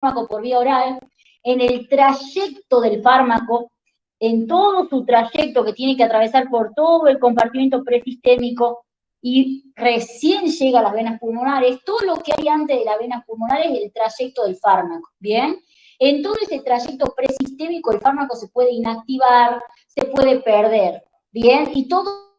fármaco por vía oral, en el trayecto del fármaco, en todo su trayecto que tiene que atravesar por todo el compartimento presistémico y recién llega a las venas pulmonares, todo lo que hay antes de las venas pulmonares es el trayecto del fármaco, ¿bien? En todo ese trayecto presistémico el fármaco se puede inactivar, se puede perder, ¿bien? Y todo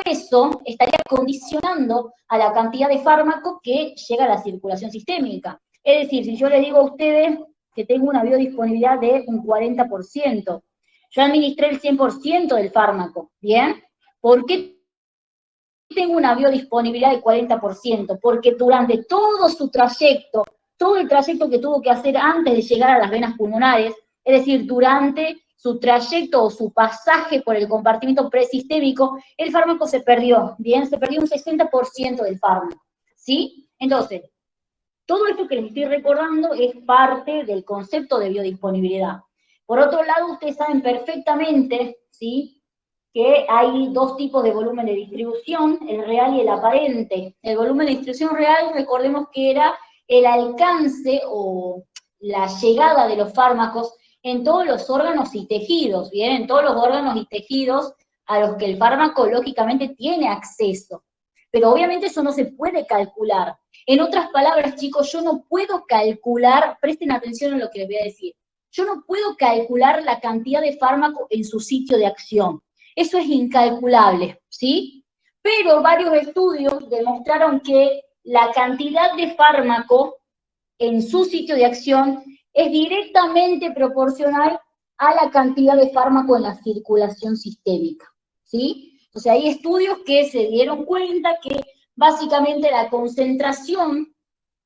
eso estaría condicionando a la cantidad de fármaco que llega a la circulación sistémica. Es decir, si yo les digo a ustedes que tengo una biodisponibilidad de un 40%, yo administré el 100% del fármaco, ¿bien? ¿Por qué tengo una biodisponibilidad del 40%? Porque durante todo su trayecto, todo el trayecto que tuvo que hacer antes de llegar a las venas pulmonares, es decir, durante su trayecto o su pasaje por el compartimento presistémico, el fármaco se perdió, ¿bien? Se perdió un 60% del fármaco, ¿sí? Entonces, todo esto que les estoy recordando es parte del concepto de biodisponibilidad. Por otro lado, ustedes saben perfectamente, ¿sí?, que hay dos tipos de volumen de distribución, el real y el aparente. El volumen de distribución real, recordemos que era el alcance o la llegada de los fármacos en todos los órganos y tejidos, ¿bien? En todos los órganos y tejidos a los que el fármaco lógicamente tiene acceso. Pero obviamente eso no se puede calcular. En otras palabras, chicos, yo no puedo calcular, presten atención a lo que les voy a decir, yo no puedo calcular la cantidad de fármaco en su sitio de acción. Eso es incalculable, ¿sí? Pero varios estudios demostraron que la cantidad de fármaco en su sitio de acción es directamente proporcional a la cantidad de fármaco en la circulación sistémica, ¿sí? O sea, hay estudios que se dieron cuenta que básicamente la concentración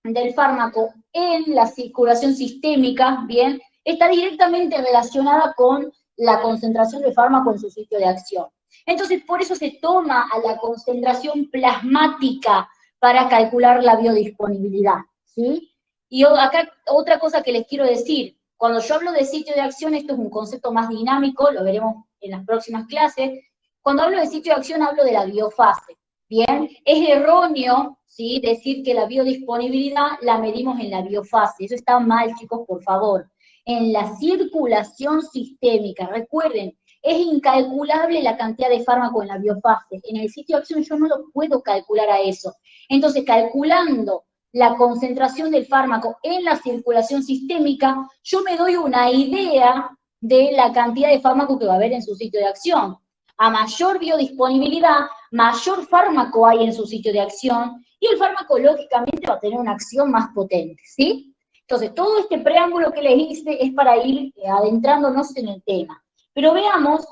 del fármaco en la circulación sistémica, ¿bien?, está directamente relacionada con la concentración de fármaco en su sitio de acción. Entonces, por eso se toma a la concentración plasmática para calcular la biodisponibilidad, ¿sí? Y acá otra cosa que les quiero decir, cuando yo hablo de sitio de acción, esto es un concepto más dinámico, lo veremos en las próximas clases. Cuando hablo de sitio de acción, hablo de la biofase, ¿bien? Es erróneo, ¿sí?, decir que la biodisponibilidad la medimos en la biofase. Eso está mal, chicos, por favor. En la circulación sistémica, recuerden, es incalculable la cantidad de fármaco en la biofase. En el sitio de acción yo no lo puedo calcular a eso. Entonces, calculando la concentración del fármaco en la circulación sistémica, yo me doy una idea de la cantidad de fármaco que va a haber en su sitio de acción. A mayor biodisponibilidad, mayor fármaco hay en su sitio de acción, y el fármaco lógicamente va a tener una acción más potente, ¿sí? Entonces, todo este preámbulo que les hice es para ir adentrándonos en el tema. Pero veamos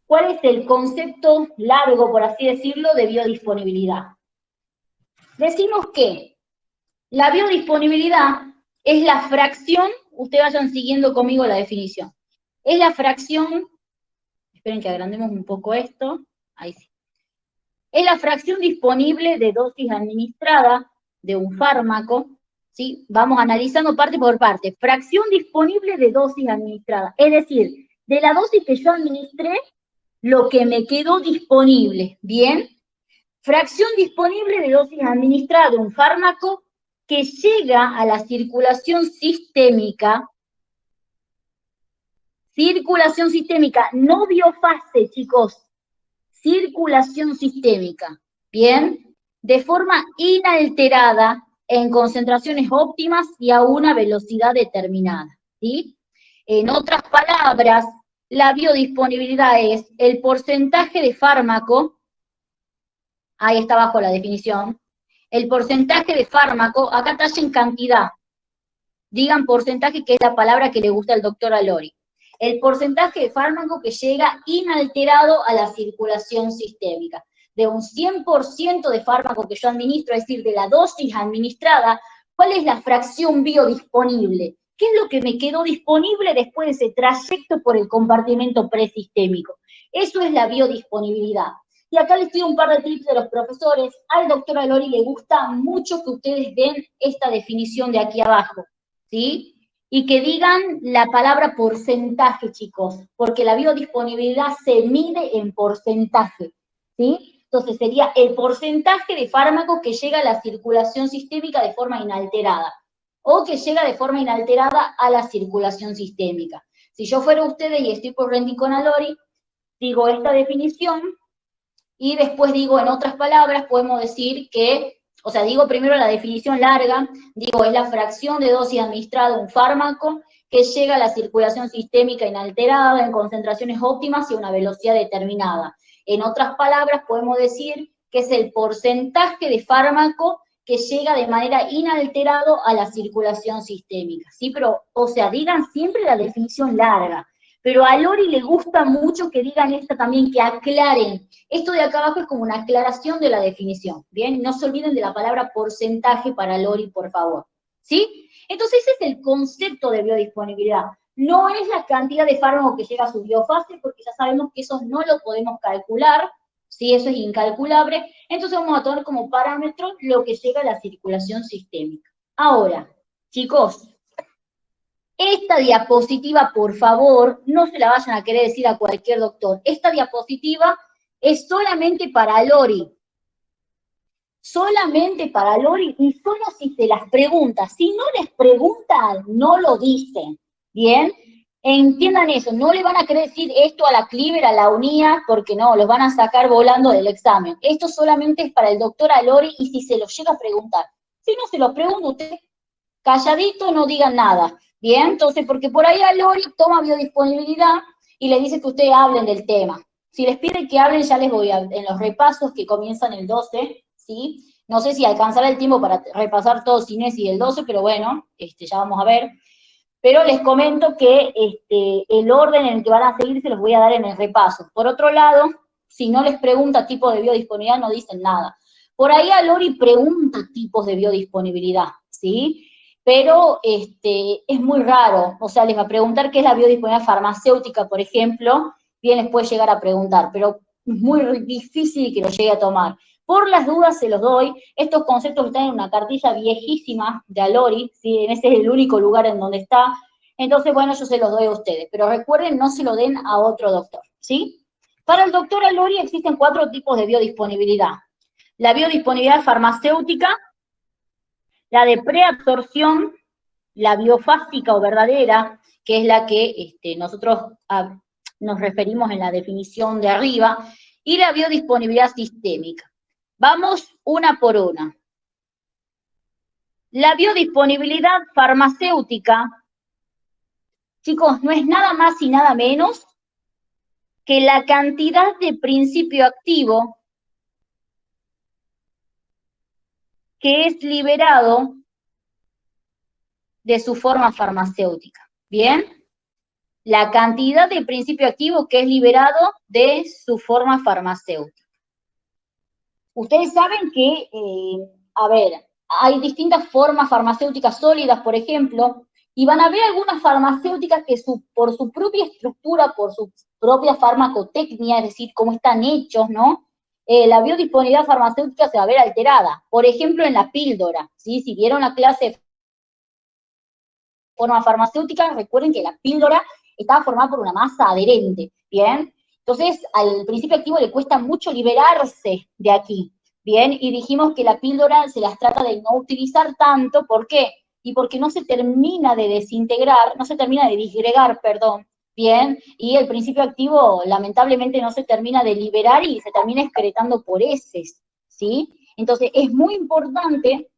cuál es el concepto largo, por así decirlo, de biodisponibilidad. Decimos que la biodisponibilidad es la fracción, ustedes vayan siguiendo conmigo la definición, es la fracción, esperen que agrandemos un poco esto, ahí sí. Es la fracción disponible de dosis administrada de un fármaco, ¿sí? Vamos analizando parte por parte. Fracción disponible de dosis administrada, es decir, de la dosis que yo administré, lo que me quedó disponible, ¿bien? Fracción disponible de dosis administrada de un fármaco que llega a la circulación sistémica, no biofase, chicos, circulación sistémica, ¿bien? De forma inalterada, en concentraciones óptimas y a una velocidad determinada, ¿sí? En otras palabras, la biodisponibilidad es el porcentaje de fármaco, ahí está abajo la definición, el porcentaje de fármaco, acá está en cantidad, digan porcentaje, que es la palabra que le gusta al doctor Alori. El porcentaje de fármaco que llega inalterado a la circulación sistémica. De un 100% de fármaco que yo administro, es decir, de la dosis administrada, ¿cuál es la fracción biodisponible? ¿Qué es lo que me quedó disponible después de ese trayecto por el compartimento presistémico? Eso es la biodisponibilidad. Y acá les doy un par de tips de los profesores. Al doctor Alori le gusta mucho que ustedes den esta definición de aquí abajo, ¿sí? Y que digan la palabra porcentaje, chicos, porque la biodisponibilidad se mide en porcentaje, ¿sí? Entonces sería el porcentaje de fármaco que llega a la circulación sistémica de forma inalterada. o que llega de forma inalterada a la circulación sistémica. Si yo fuera ustedes y estoy por rendir con Alori, digo esta definición y después digo, en otras palabras, podemos decir que, o sea, digo primero la definición larga, digo, es la fracción de dosis administrada de un fármaco que llega a la circulación sistémica inalterada en concentraciones óptimas y a una velocidad determinada. En otras palabras, podemos decir que es el porcentaje de fármaco que llega de manera inalterada a la circulación sistémica, ¿sí? Pero, o sea, digan siempre la definición larga, pero a Lori le gusta mucho que digan esta también, que aclaren. Esto de acá abajo es como una aclaración de la definición, ¿bien? No se olviden de la palabra porcentaje para Lori, por favor, ¿sí? Entonces ese es el concepto de biodisponibilidad. No es la cantidad de fármaco que llega a su biofase, porque ya sabemos que eso no lo podemos calcular, ¿sí? Eso es incalculable. Entonces vamos a tomar como parámetro lo que llega a la circulación sistémica. Ahora, chicos, esta diapositiva, por favor, no se la vayan a querer decir a cualquier doctor. Esta diapositiva es solamente para Lori. Solamente para Lori y solo si se las pregunta. Si no les preguntan, no lo dicen. ¿Bien? Entiendan eso, no le van a querer decir esto a la Cleaver, a la UNIA, porque no, los van a sacar volando del examen. Esto solamente es para el doctor Alori y si se los llega a preguntar. Si no se los pregunta usted, calladito, no digan nada. Bien, entonces, porque por ahí Alori toma biodisponibilidad y le dice que ustedes hablen del tema. Si les piden que hablen, ya les voy a, en los repasos que comienzan el 12, ¿sí? No sé si alcanzará el tiempo para repasar todo Cinesi el 12, pero bueno, ya vamos a ver. Pero les comento que el orden en el que van a seguir se los voy a dar en el repaso. Por otro lado, si no les pregunta tipo de biodisponibilidad, no dicen nada. Por ahí Alori pregunta tipos de biodisponibilidad, ¿sí? Pero es muy raro, o sea, les va a preguntar qué es la biodisponibilidad farmacéutica, por ejemplo, bien les puede llegar a preguntar, pero es muy difícil que lo llegue a tomar. Por las dudas se los doy, estos conceptos están en una cartilla viejísima de Alori, ¿sí? Ese es el único lugar en donde está, entonces, bueno, yo se los doy a ustedes, pero recuerden, no se lo den a otro doctor, ¿sí? Para el doctor Alori existen 4 tipos de biodisponibilidad. La biodisponibilidad farmacéutica, la de preabsorción, la biofásica o verdadera, que es la que nosotros nos referimos en la definición de arriba, y la biodisponibilidad sistémica. Vamos una por una. La biodisponibilidad farmacéutica, chicos, no es nada más y nada menos que la cantidad de principio activo que es liberado de su forma farmacéutica. ¿Bien? La cantidad de principio activo que es liberado de su forma farmacéutica. Ustedes saben que, a ver, hay distintas formas farmacéuticas sólidas, por ejemplo, y van a haber algunas farmacéuticas que por su propia estructura, por su propia farmacotecnia, es decir, cómo están hechos, ¿no? La biodisponibilidad farmacéutica se va a ver alterada. Por ejemplo, en la píldora, ¿sí? Si vieron la clase de forma farmacéutica, recuerden que la píldora estaba formada por una masa adherente, ¿bien? Entonces, al principio activo le cuesta mucho liberarse de aquí, ¿bien? Y dijimos que la píldora se las trata de no utilizar tanto, ¿por qué? Y porque no se termina de desintegrar, no se termina de disgregar, perdón, ¿bien? Y el principio activo, lamentablemente, no se termina de liberar y se termina excretando por heces, ¿sí? Entonces, es muy importante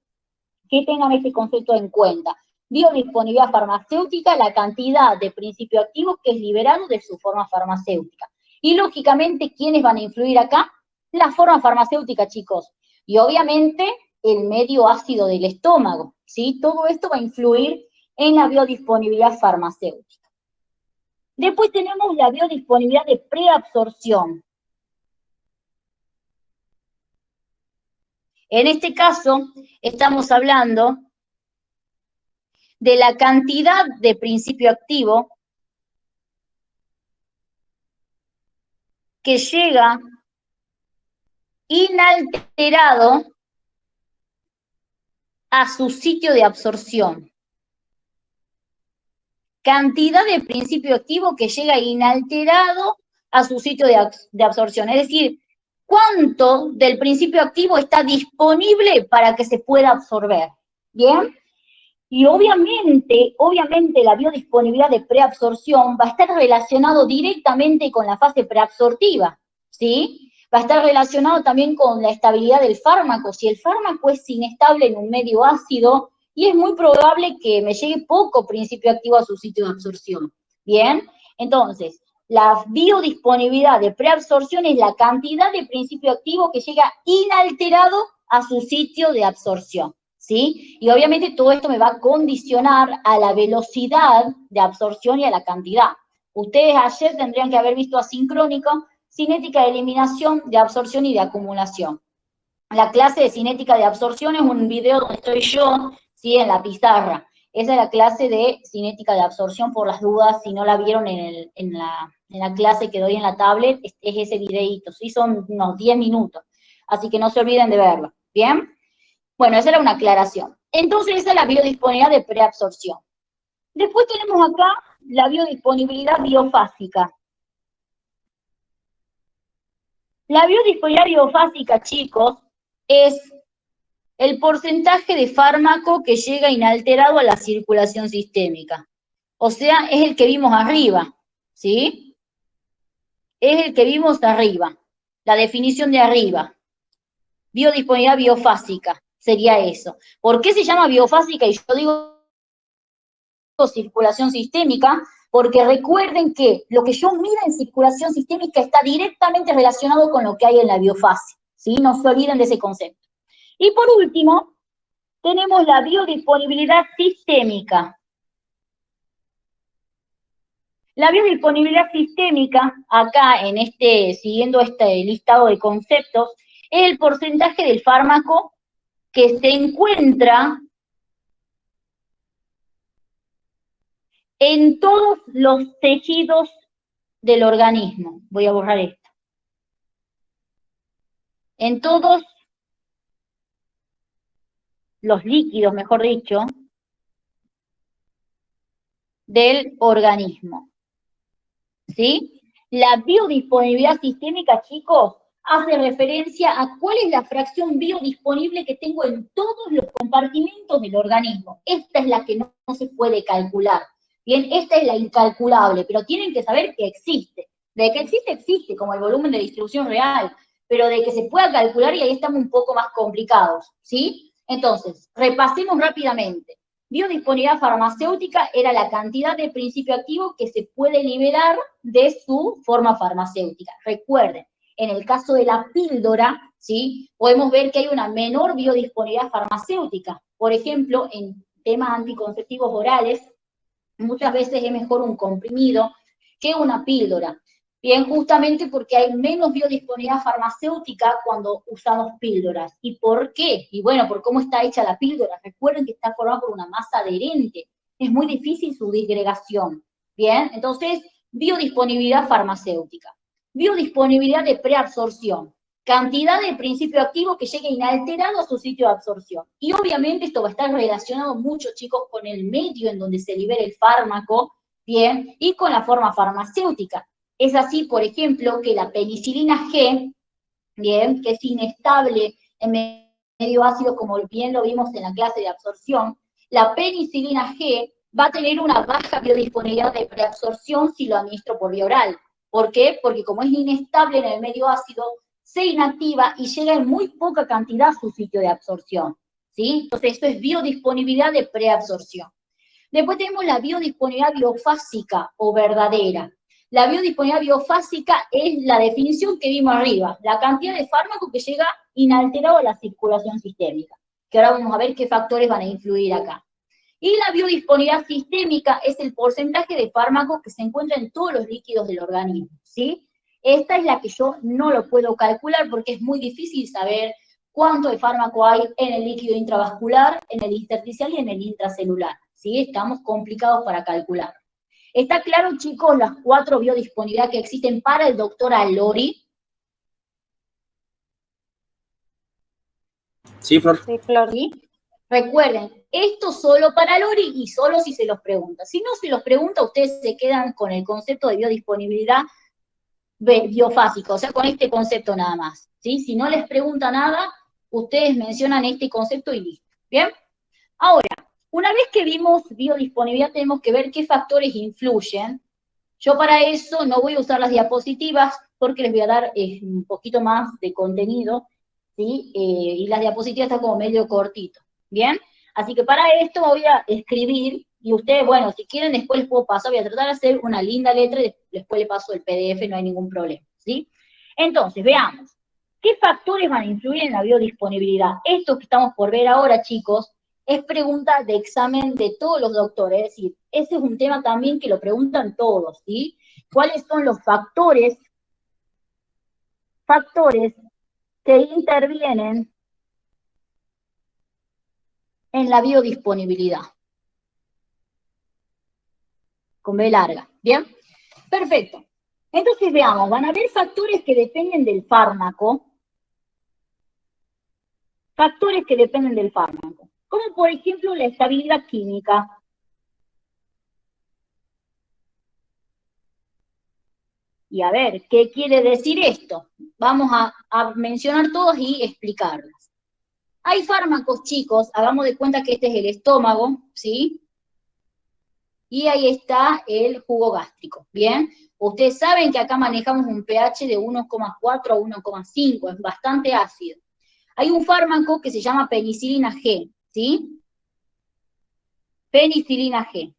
que tengan este concepto en cuenta. Biodisponibilidad farmacéutica, la cantidad de principio activo que es liberado de su forma farmacéutica. Y lógicamente, ¿quiénes van a influir acá? La forma farmacéutica, chicos. Y obviamente, el medio ácido del estómago, ¿sí? Todo esto va a influir en la biodisponibilidad farmacéutica. Después tenemos la biodisponibilidad de preabsorción. En este caso, estamos hablando de la cantidad de principio activo que llega inalterado a su sitio de absorción. Cantidad de principio activo que llega inalterado a su sitio de absorción. Es decir, ¿cuánto del principio activo está disponible para que se pueda absorber? ¿Bien? Y obviamente la biodisponibilidad de preabsorción va a estar relacionado directamente con la fase preabsortiva, ¿sí? Va a estar relacionado también con la estabilidad del fármaco. Si el fármaco es inestable en un medio ácido, y es muy probable que me llegue poco principio activo a su sitio de absorción. Bien, entonces, la biodisponibilidad de preabsorción es la cantidad de principio activo que llega inalterado a su sitio de absorción, ¿sí? Y obviamente todo esto me va a condicionar a la velocidad de absorción y a la cantidad. Ustedes ayer tendrían que haber visto asincrónico, cinética de eliminación, de absorción y de acumulación. La clase de cinética de absorción es un video donde estoy yo, ¿sí? En la pizarra. Esa es la clase de cinética de absorción, por las dudas, si no la vieron en la clase que doy en la tablet, es ese videito, ¿sí? Son unos 10 minutos, así que no se olviden de verlo, ¿bien? Bueno, esa era una aclaración. Entonces, esa es la biodisponibilidad de preabsorción. Después tenemos acá la biodisponibilidad biofásica. La biodisponibilidad biofásica, chicos, es el porcentaje de fármaco que llega inalterado a la circulación sistémica. O sea, es el que vimos arriba, ¿sí? Es el que vimos arriba, la definición de arriba. Biodisponibilidad biofásica sería eso. ¿Por qué se llama biofásica? Y yo digo circulación sistémica, porque recuerden que lo que yo mido en circulación sistémica está directamente relacionado con lo que hay en la biofase, ¿sí? No se olviden de ese concepto. Y por último, tenemos la biodisponibilidad sistémica. La biodisponibilidad sistémica, acá siguiendo este listado de conceptos, es el porcentaje del fármaco que se encuentra en todos los tejidos del organismo. Voy a borrar esto. En todos los líquidos, mejor dicho, del organismo. ¿Sí? La biodisponibilidad sistémica, chicos, hace referencia a cuál es la fracción biodisponible que tengo en todos los compartimentos del organismo. Esta es la que no se puede calcular. Bien, esta es la incalculable, pero tienen que saber que existe. De que existe, existe, como el volumen de distribución real, pero de que se pueda calcular, y ahí estamos un poco más complicados, ¿sí? Entonces, repasemos rápidamente. Biodisponibilidad farmacéutica era la cantidad de principio activo que se puede liberar de su forma farmacéutica. Recuerden, en el caso de la píldora, ¿sí? Podemos ver que hay una menor biodisponibilidad farmacéutica. Por ejemplo, en temas anticonceptivos orales, muchas veces es mejor un comprimido que una píldora. Bien, justamente porque hay menos biodisponibilidad farmacéutica cuando usamos píldoras. ¿Y por qué? Y bueno, por cómo está hecha la píldora. Recuerden que está formada por una masa adherente. Es muy difícil su disgregación. Bien, entonces, biodisponibilidad farmacéutica. Biodisponibilidad de preabsorción. Cantidad de principio activo que llegue inalterado a su sitio de absorción. Y obviamente esto va a estar relacionado mucho, chicos, con el medio en donde se libera el fármaco, bien, y con la forma farmacéutica. Es así, por ejemplo, que la penicilina G, bien, que es inestable en medio ácido, como bien lo vimos en la clase de absorción, la penicilina G va a tener una baja biodisponibilidad de preabsorción si lo administro por vía oral. ¿Por qué? Porque como es inestable en el medio ácido, se inactiva y llega en muy poca cantidad a su sitio de absorción, ¿sí? Entonces esto es biodisponibilidad de preabsorción. Después tenemos la biodisponibilidad biofásica o verdadera. La biodisponibilidad biofásica es la definición que vimos arriba, la cantidad de fármaco que llega inalterado a la circulación sistémica, que ahora vamos a ver qué factores van a influir acá. Y la biodisponibilidad sistémica es el porcentaje de fármaco que se encuentra en todos los líquidos del organismo, ¿sí? Esta es la que yo no lo puedo calcular porque es muy difícil saber cuánto de fármaco hay en el líquido intravascular, en el intersticial y en el intracelular, ¿sí? Estamos complicados para calcular. ¿Está claro, chicos, las 4 biodisponibilidades que existen para el doctor Alori? Sí, Flor. Sí, Flor. ¿Sí? Recuerden, esto solo para Lori y solo si se los pregunta. Si no se los pregunta, ustedes se quedan con el concepto de biodisponibilidad biofásica, o sea, con este concepto nada más. ¿Sí? Si no les pregunta nada, ustedes mencionan este concepto y listo. ¿Bien? Ahora, Una vez que vimos biodisponibilidad, tenemos que ver qué factores influyen. Yo para eso no voy a usar las diapositivas porque les voy a dar un poquito más de contenido, ¿sí? Y las diapositivas están como medio cortito, ¿bien? Así que para esto voy a escribir, y ustedes, bueno, si quieren después les puedo pasar, voy a tratar de hacer una linda letra y después les paso el PDF, no hay ningún problema, ¿sí? Entonces, veamos. ¿Qué factores van a influir en la biodisponibilidad? Esto que estamos por ver ahora, chicos, es pregunta de examen de todos los doctores, es decir, ese es un tema también que lo preguntan todos, ¿sí? ¿Cuáles son los factores que intervienen en la biodisponibilidad? Con B larga, ¿bien? Perfecto. Entonces veamos, van a haber factores que dependen del fármaco, como por ejemplo la estabilidad química. Y a ver, ¿qué quiere decir esto? Vamos a mencionar todos y explicarlos. Hay fármacos, chicos, hagamos de cuenta que este es el estómago, ¿sí? Y ahí está el jugo gástrico, ¿bien? Ustedes saben que acá manejamos un pH de 1,4 a 1,5, es bastante ácido. Hay un fármaco que se llama penicilina G, ¿sí? Penicilina G.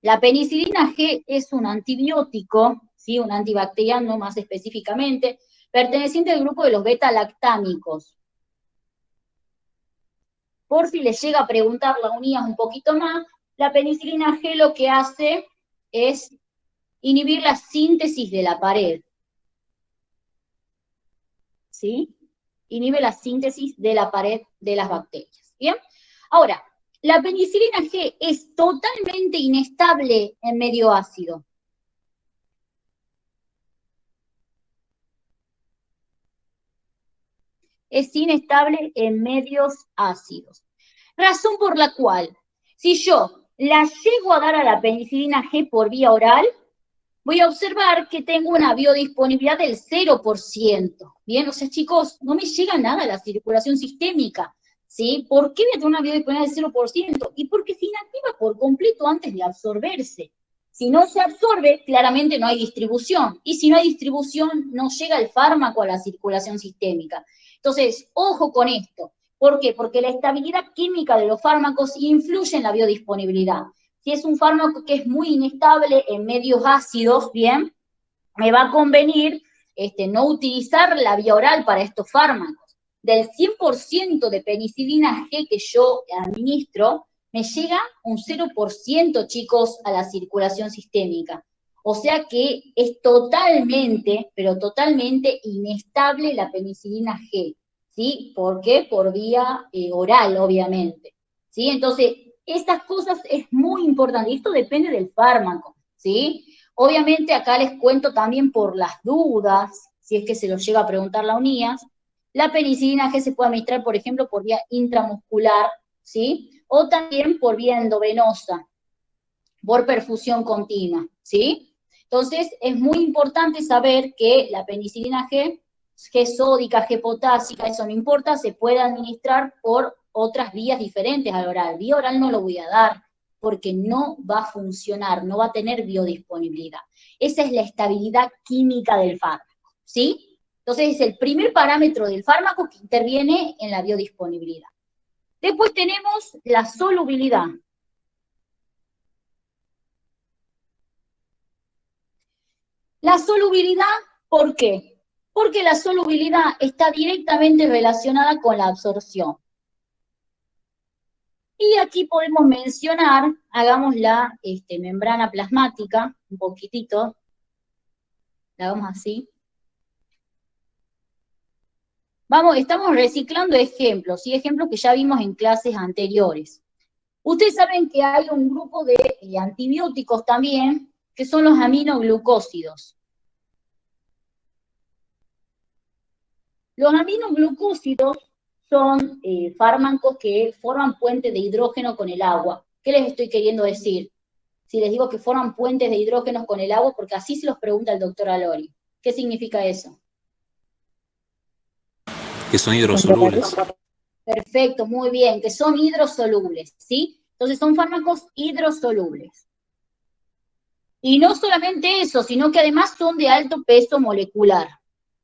La penicilina G es un antibiótico, ¿sí? Un antibacteriano más específicamente, perteneciente al grupo de los beta-lactámicos. Por si les llega a preguntar la unidad un poquito más, la penicilina G lo que hace es inhibir la síntesis de la pared, ¿sí? Inhibe la síntesis de la pared de las bacterias, ¿bien? Ahora, la penicilina G es totalmente inestable en medio ácido. Es inestable en medios ácidos. Razón por la cual, si yo la llego a dar a la penicilina G por vía oral, voy a observar que tengo una biodisponibilidad del 0%. Bien, o sea, chicos, no me llega nada a la circulación sistémica. ¿Sí? ¿Por qué voy a tener una biodisponibilidad del 0%? Y porque se inactiva por completo antes de absorberse. Si no se absorbe, claramente no hay distribución. Y si no hay distribución, no llega el fármaco a la circulación sistémica. Entonces, ojo con esto. ¿Por qué? Porque la estabilidad química de los fármacos influye en la biodisponibilidad. Si es un fármaco que es muy inestable en medios ácidos, bien, me va a convenir no utilizar la vía oral para estos fármacos. Del 100% de penicilina G que yo administro, me llega un 0%, chicos, a la circulación sistémica. O sea que es totalmente, pero totalmente inestable la penicilina G. ¿Sí? ¿Por qué? Por vía oral, obviamente. ¿Sí? Entonces, estas cosas es muy importante. Esto depende del fármaco, ¿sí? Obviamente acá les cuento también por las dudas, si es que se los llega a preguntar la UNIAS, la penicilina G se puede administrar, por ejemplo, por vía intramuscular, ¿sí? O también por vía endovenosa, por perfusión continua, ¿sí? Entonces, es muy importante saber que la penicilina G, G sódica, G potásica, eso no importa, se puede administrar por otras vías diferentes al oral. Vía oral no lo voy a dar, porque no va a funcionar, no va a tener biodisponibilidad. Esa es la estabilidad química del fármaco, ¿sí? Entonces, es el primer parámetro del fármaco que interviene en la biodisponibilidad. Después tenemos la solubilidad. La solubilidad, ¿por qué? Porque la solubilidad está directamente relacionada con la absorción. Y aquí podemos mencionar, hagamos la membrana plasmática, un poquitito, la hagamos así. Estamos reciclando ejemplos, ¿sí? Ejemplos que ya vimos en clases anteriores. Ustedes saben que hay un grupo de antibióticos también, que son los aminoglucósidos. Los aminoglucósidos son fármacos que forman puentes de hidrógeno con el agua. ¿Qué les estoy queriendo decir? Si les digo que forman puentes de hidrógenos con el agua, porque así se los pregunta el doctor Alori. ¿Qué significa eso? Que son hidrosolubles. Perfecto, muy bien, que son hidrosolubles, ¿sí? Entonces son fármacos hidrosolubles. Y no solamente eso, sino que además son de alto peso molecular.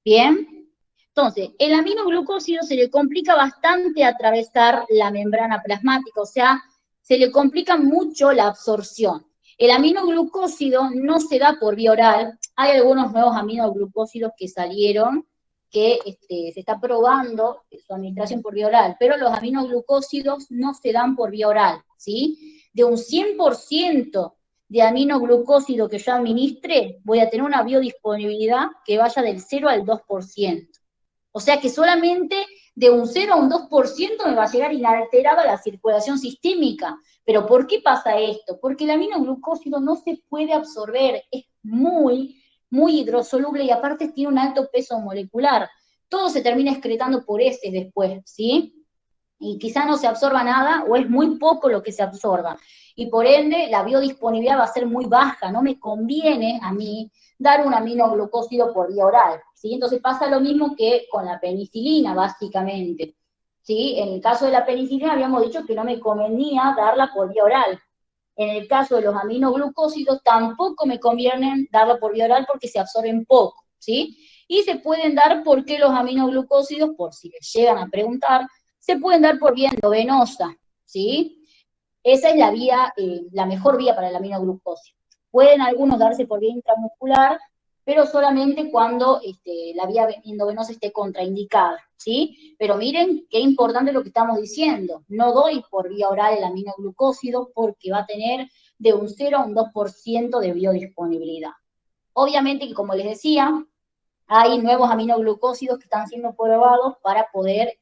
¿Bien? Entonces, el aminoglucósido se le complica bastante atravesar la membrana plasmática, o sea, se le complica mucho la absorción. El aminoglucósido no se da por vía oral. Hay algunos nuevos aminoglucósidos que salieron, que se está probando su administración por vía oral, pero los aminoglucósidos no se dan por vía oral, ¿sí? De un 100% de aminoglucósido que yo administre, voy a tener una biodisponibilidad que vaya del 0 al 2%. O sea que solamente de un 0 a un 2% me va a llegar inalterada la circulación sistémica. ¿Pero por qué pasa esto? Porque el aminoglucósido no se puede absorber, es muy hidrosoluble y aparte tiene un alto peso molecular. Todo se termina excretando por heces después, ¿sí? Y quizá no se absorba nada o es muy poco lo que se absorba. Y por ende la biodisponibilidad va a ser muy baja, no me conviene a mí dar un aminoglucósido por vía oral, ¿sí? Entonces pasa lo mismo que con la penicilina, básicamente, ¿sí? En el caso de la penicilina habíamos dicho que no me convenía darla por vía oral. En el caso de los aminoglucósidos tampoco me conviene darla por vía oral porque se absorben poco, ¿sí? Y se pueden dar porque los aminoglucósidos, por si les llegan a preguntar, se pueden dar por vía endovenosa, ¿sí? Esa es la vía, la mejor vía para el aminoglucósido. Pueden algunos darse por vía intramuscular, pero solamente cuando la vía endovenosa esté contraindicada, ¿sí? Pero miren qué importante lo que estamos diciendo. No doy por vía oral el aminoglucósido porque va a tener de un 0 a un 2% de biodisponibilidad. Obviamente que, como les decía, hay nuevos aminoglucósidos que están siendo probados para poder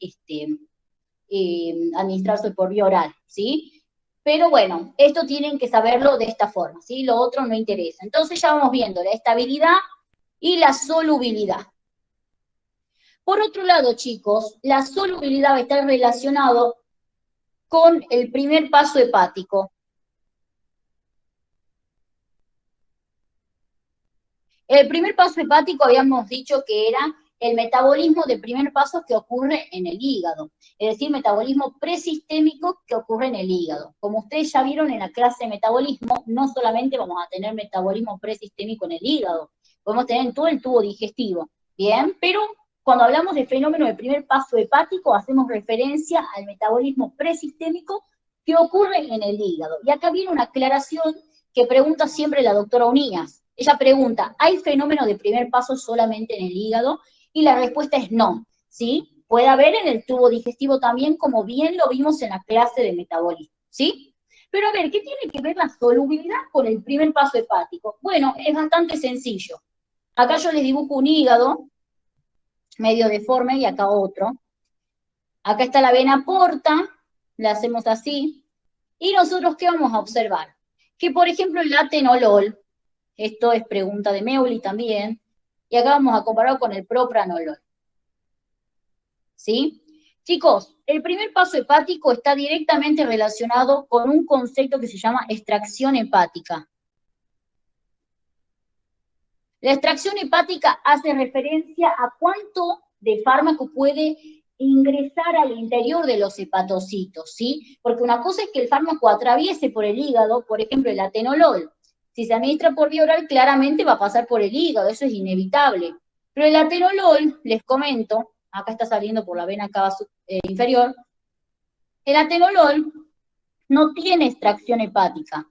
administrarse por vía oral, ¿sí? Pero bueno, esto tienen que saberlo de esta forma, ¿sí? Lo otro no interesa. Entonces ya vamos viendo la estabilidad y la solubilidad. Por otro lado, chicos, la solubilidad va a estar relacionado con el primer paso hepático. El primer paso hepático habíamos dicho que era el metabolismo de primer paso que ocurre en el hígado, es decir, metabolismo presistémico que ocurre en el hígado. Como ustedes ya vieron en la clase de metabolismo, no solamente vamos a tener metabolismo presistémico en el hígado, podemos tener en todo el tubo digestivo, ¿bien? Pero cuando hablamos de fenómeno de primer paso hepático, hacemos referencia al metabolismo presistémico que ocurre en el hígado. Y acá viene una aclaración que pregunta siempre la doctora Unías. Ella pregunta, ¿hay fenómeno de primer paso solamente en el hígado? Y la respuesta es no, ¿sí? Puede haber en el tubo digestivo también, como bien lo vimos en la clase de metabolismo, ¿sí? Pero a ver, ¿qué tiene que ver la solubilidad con el primer paso hepático? Bueno, es bastante sencillo. Acá yo les dibujo un hígado, medio deforme, y acá otro. Acá está la vena porta, la hacemos así, y nosotros, ¿qué vamos a observar? Que, por ejemplo, el atenolol, esto es pregunta de Meuli también, y acá vamos a comparar con el propranolol. ¿Sí? Chicos, el primer paso hepático está directamente relacionado con un concepto que se llama extracción hepática. La extracción hepática hace referencia a cuánto de fármaco puede ingresar al interior de los hepatocitos, ¿sí? Porque una cosa es que el fármaco atraviese por el hígado, por ejemplo, el atenolol. Si se administra por vía oral, claramente va a pasar por el hígado, eso es inevitable. Pero el atenolol, les comento, acá está saliendo por la vena cava inferior, el atenolol no tiene extracción hepática.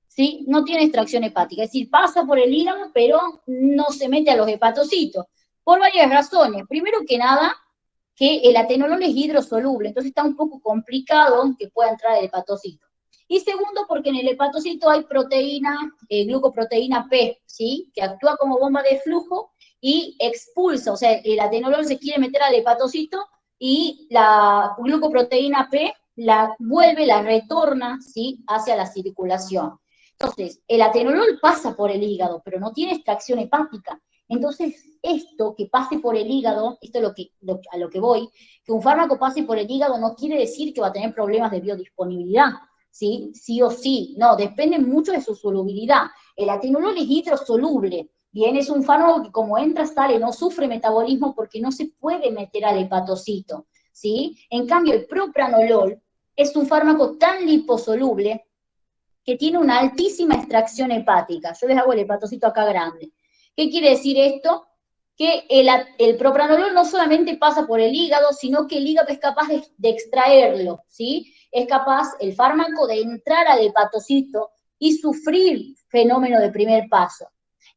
¿Sí? No tiene extracción hepática, es decir, pasa por el hígado, pero no se mete a los hepatocitos, por varias razones. Primero que nada, que el atenolol es hidrosoluble, entonces está un poco complicado que pueda entrar el hepatocito. Y segundo, porque en el hepatocito hay proteína, glucoproteína P, ¿sí? Que actúa como bomba de flujo y expulsa, o sea, el atenolol se quiere meter al hepatocito y la glucoproteína P la vuelve, la retorna, ¿sí? Hacia la circulación. Entonces, el atenolol pasa por el hígado, pero no tiene extracción hepática. Entonces, esto que pase por el hígado, esto es a lo que voy, que un fármaco pase por el hígado no quiere decir que va a tener problemas de biodisponibilidad, ¿sí? Sí o sí, no, depende mucho de su solubilidad. El atenolol es hidrosoluble, Bien, es un fármaco que como entra, sale, no sufre metabolismo porque no se puede meter al hepatocito, ¿sí? En cambio, el propranolol es un fármaco tan liposoluble que tiene una altísima extracción hepática. Yo les hago el hepatocito acá grande. ¿Qué quiere decir esto? Que el propranolol no solamente pasa por el hígado, sino que el hígado es capaz de extraerlo, ¿sí? Es capaz el fármaco de entrar al hepatocito y sufrir fenómeno de primer paso.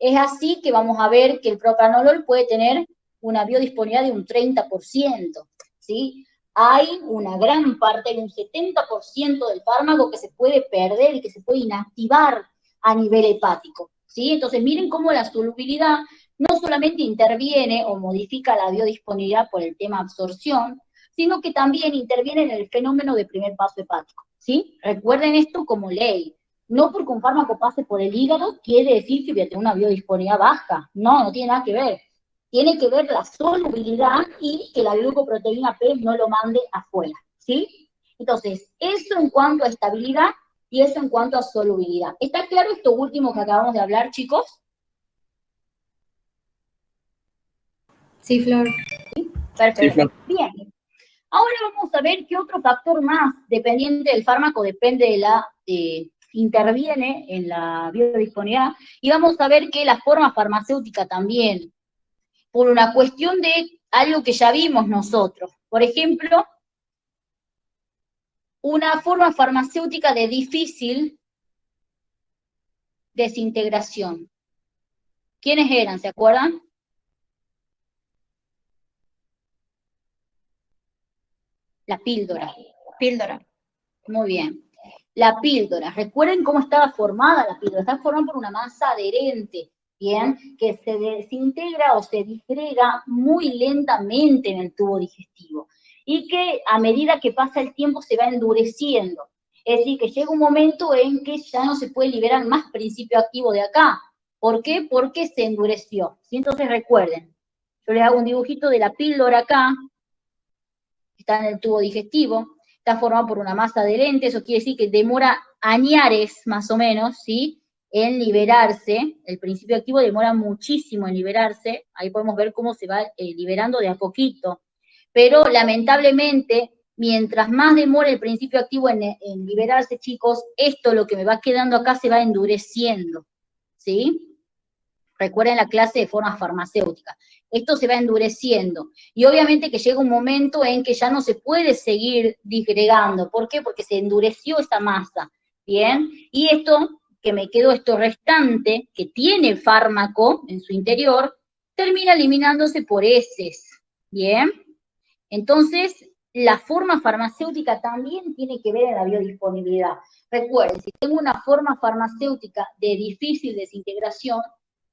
Es así que vamos a ver que el propranolol puede tener una biodisponibilidad de un 30%, ¿sí? Hay una gran parte, un 70% del fármaco que se puede perder y que se puede inactivar a nivel hepático, ¿sí? Entonces miren cómo la solubilidad no solamente interviene o modifica la biodisponibilidad por el tema absorción, sino que también interviene en el fenómeno de primer paso hepático, ¿sí? Recuerden esto como ley. No porque un fármaco pase por el hígado quiere decir que voy a tener una biodisponibilidad baja. No, no tiene nada que ver. Tiene que ver la solubilidad y que la glucoproteína P no lo mande afuera, ¿sí? Entonces, eso en cuanto a estabilidad y eso en cuanto a solubilidad. ¿Está claro esto último que acabamos de hablar, chicos? Sí, Flor. Perfecto. Sí, Flor. Bien. Ahora vamos a ver qué otro factor más, dependiente del fármaco, depende de la, interviene en la biodisponibilidad, y vamos a ver que la forma farmacéutica también, por una cuestión de algo que ya vimos nosotros. Por ejemplo, una forma farmacéutica de difícil desintegración. ¿Quiénes eran? ¿Se acuerdan? La píldora. Píldora. Muy bien. La píldora, recuerden cómo estaba formada la píldora, está formada por una masa adherente, ¿bien? Que se desintegra o se disgrega muy lentamente en el tubo digestivo y que a medida que pasa el tiempo se va endureciendo. Es decir, que llega un momento en que ya no se puede liberar más principio activo de acá. ¿Por qué? Porque se endureció. ¿Sí? Entonces recuerden, yo les hago un dibujito de la píldora acá, está en el tubo digestivo, está formado por una masa adherente, eso quiere decir que demora añares más o menos, ¿sí? En liberarse, el principio activo demora muchísimo en liberarse, ahí podemos ver cómo se va liberando de a poquito, pero lamentablemente, mientras más demora el principio activo en liberarse, chicos, esto lo que me va quedando acá se va endureciendo, ¿sí? Recuerden la clase de formas farmacéuticas. Esto se va endureciendo. Y obviamente que llega un momento en que ya no se puede seguir disgregando. ¿Por qué? Porque se endureció esta masa. ¿Bien? Y esto, que me quedó esto restante, que tiene fármaco en su interior, termina eliminándose por heces. ¿Bien? Entonces, la forma farmacéutica también tiene que ver en la biodisponibilidad. Recuerden, si tengo una forma farmacéutica de difícil desintegración,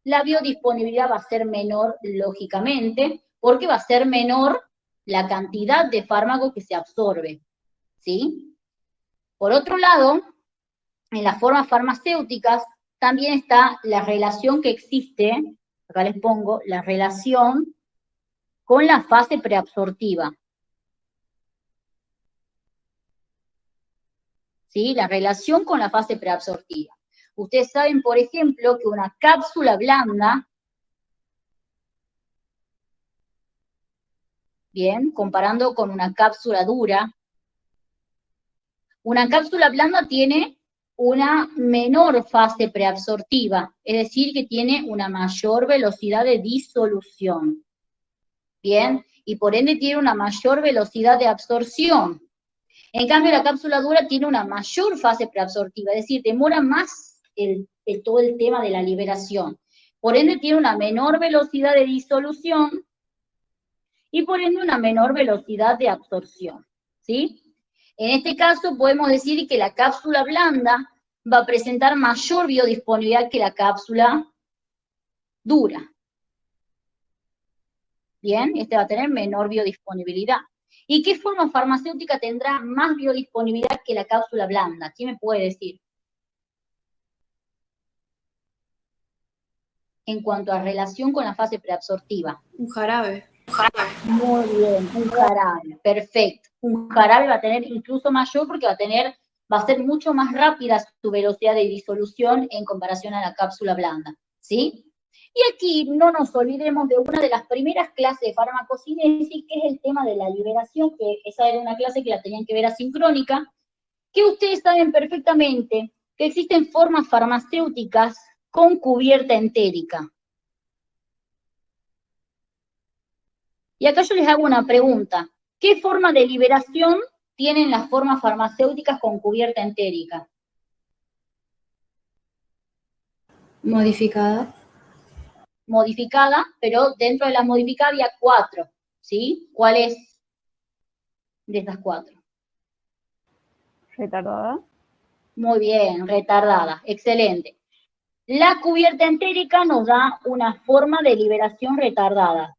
la biodisponibilidad va a ser menor, lógicamente, porque va a ser menor la cantidad de fármaco que se absorbe, ¿sí? Por otro lado, en las formas farmacéuticas también está la relación que existe, acá les pongo, la relación con la fase preabsortiva, ¿sí? La relación con la fase preabsortiva. Ustedes saben, por ejemplo, que una cápsula blanda, bien, comparando con una cápsula dura, una cápsula blanda tiene una menor fase preabsortiva, es decir, que tiene una mayor velocidad de disolución, bien, y por ende tiene una mayor velocidad de absorción. En cambio, la cápsula dura tiene una mayor fase preabsortiva, es decir, demora más todo el tema de la liberación. Por ende, tiene una menor velocidad de disolución y por ende una menor velocidad de absorción, ¿sí? En este caso podemos decir que la cápsula blanda va a presentar mayor biodisponibilidad que la cápsula dura. Bien, este va a tener menor biodisponibilidad. ¿Y qué forma farmacéutica tendrá más biodisponibilidad que la cápsula blanda? ¿Quién me puede decir? En cuanto a relación con la fase preabsortiva. Un jarabe. Muy bien, un jarabe, perfecto. Un jarabe va a tener incluso mayor porque va a ser mucho más rápida su velocidad de disolución en comparación a la cápsula blanda, ¿sí? Y aquí no nos olvidemos de una de las primeras clases de farmacocinesis, que es el tema de la liberación, que esa era una clase que la tenían que ver asincrónica, que ustedes saben perfectamente que existen formas farmacéuticas con cubierta entérica. Y acá yo les hago una pregunta. ¿Qué forma de liberación tienen las formas farmacéuticas con cubierta entérica? Modificada. Modificada, pero dentro de la modificada había 4, ¿sí? ¿Cuál es de estas 4? Retardada. Muy bien, retardada, excelente. La cubierta entérica nos da una forma de liberación retardada.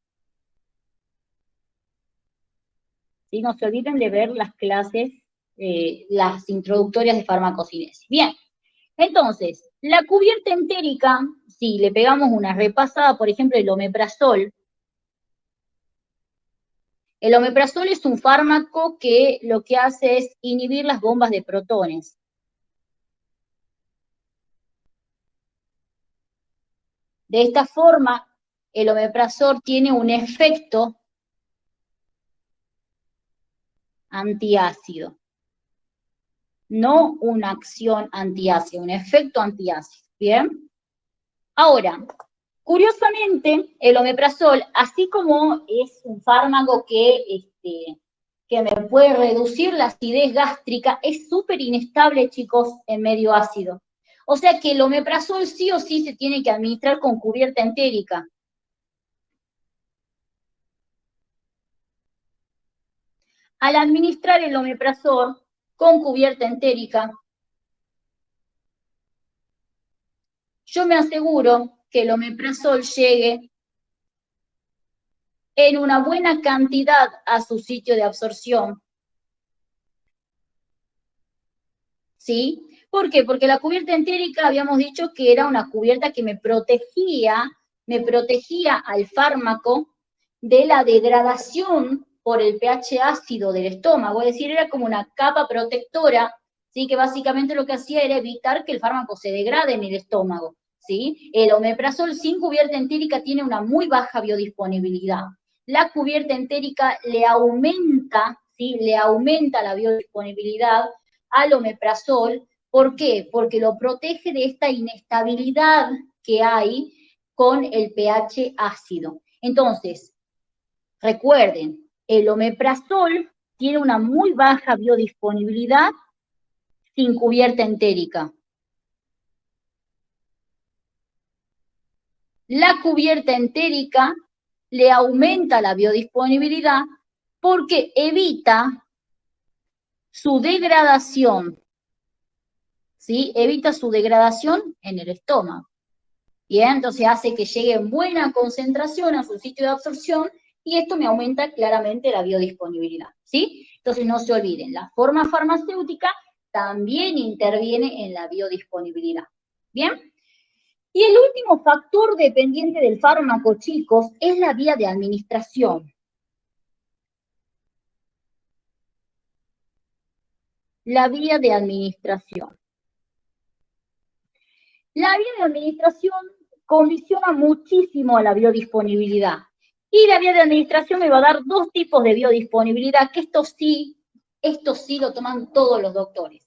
¿Sí? No se olviden de ver las clases, las introductorias de farmacocinesis. Bien, entonces, la cubierta entérica, si le pegamos una repasada, por ejemplo, el omeprazol es un fármaco que lo que hace es inhibir las bombas de protones. De esta forma, el omeprazol tiene un efecto antiácido, no una acción antiácida, un efecto antiácido, ¿bien? Ahora, curiosamente, el omeprazol, así como es un fármaco que me puede reducir la acidez gástrica, es súper inestable, chicos, en medio ácido. O sea que el omeprazol sí o sí se tiene que administrar con cubierta entérica. Al administrar el omeprazol con cubierta entérica, yo me aseguro que el omeprazol llegue en una buena cantidad a su sitio de absorción. ¿Sí? ¿Por qué? Porque la cubierta entérica habíamos dicho que era una cubierta que me protegía al fármaco de la degradación por el pH ácido del estómago, es decir, era como una capa protectora, ¿sí? Que básicamente lo que hacía era evitar que el fármaco se degrade en el estómago, ¿sí? El omeprazol sin cubierta entérica tiene una muy baja biodisponibilidad. La cubierta entérica le aumenta, ¿sí? Le aumenta la biodisponibilidad al omeprazol. ¿Por qué? Porque lo protege de esta inestabilidad que hay con el pH ácido. Entonces, recuerden, el omeprazol tiene una muy baja biodisponibilidad sin cubierta entérica. La cubierta entérica le aumenta la biodisponibilidad porque evita su degradación, ¿sí? Evita su degradación en el estómago. Bien, entonces hace que llegue en buena concentración a su sitio de absorción y esto me aumenta claramente la biodisponibilidad, ¿sí? Entonces no se olviden, la forma farmacéutica también interviene en la biodisponibilidad. ¿Bien? Y el último factor dependiente del fármaco, chicos, es la vía de administración. La vía de administración. La vía de administración condiciona muchísimo a la biodisponibilidad. Y la vía de administración me va a dar 2 tipos de biodisponibilidad, que esto sí lo toman todos los doctores.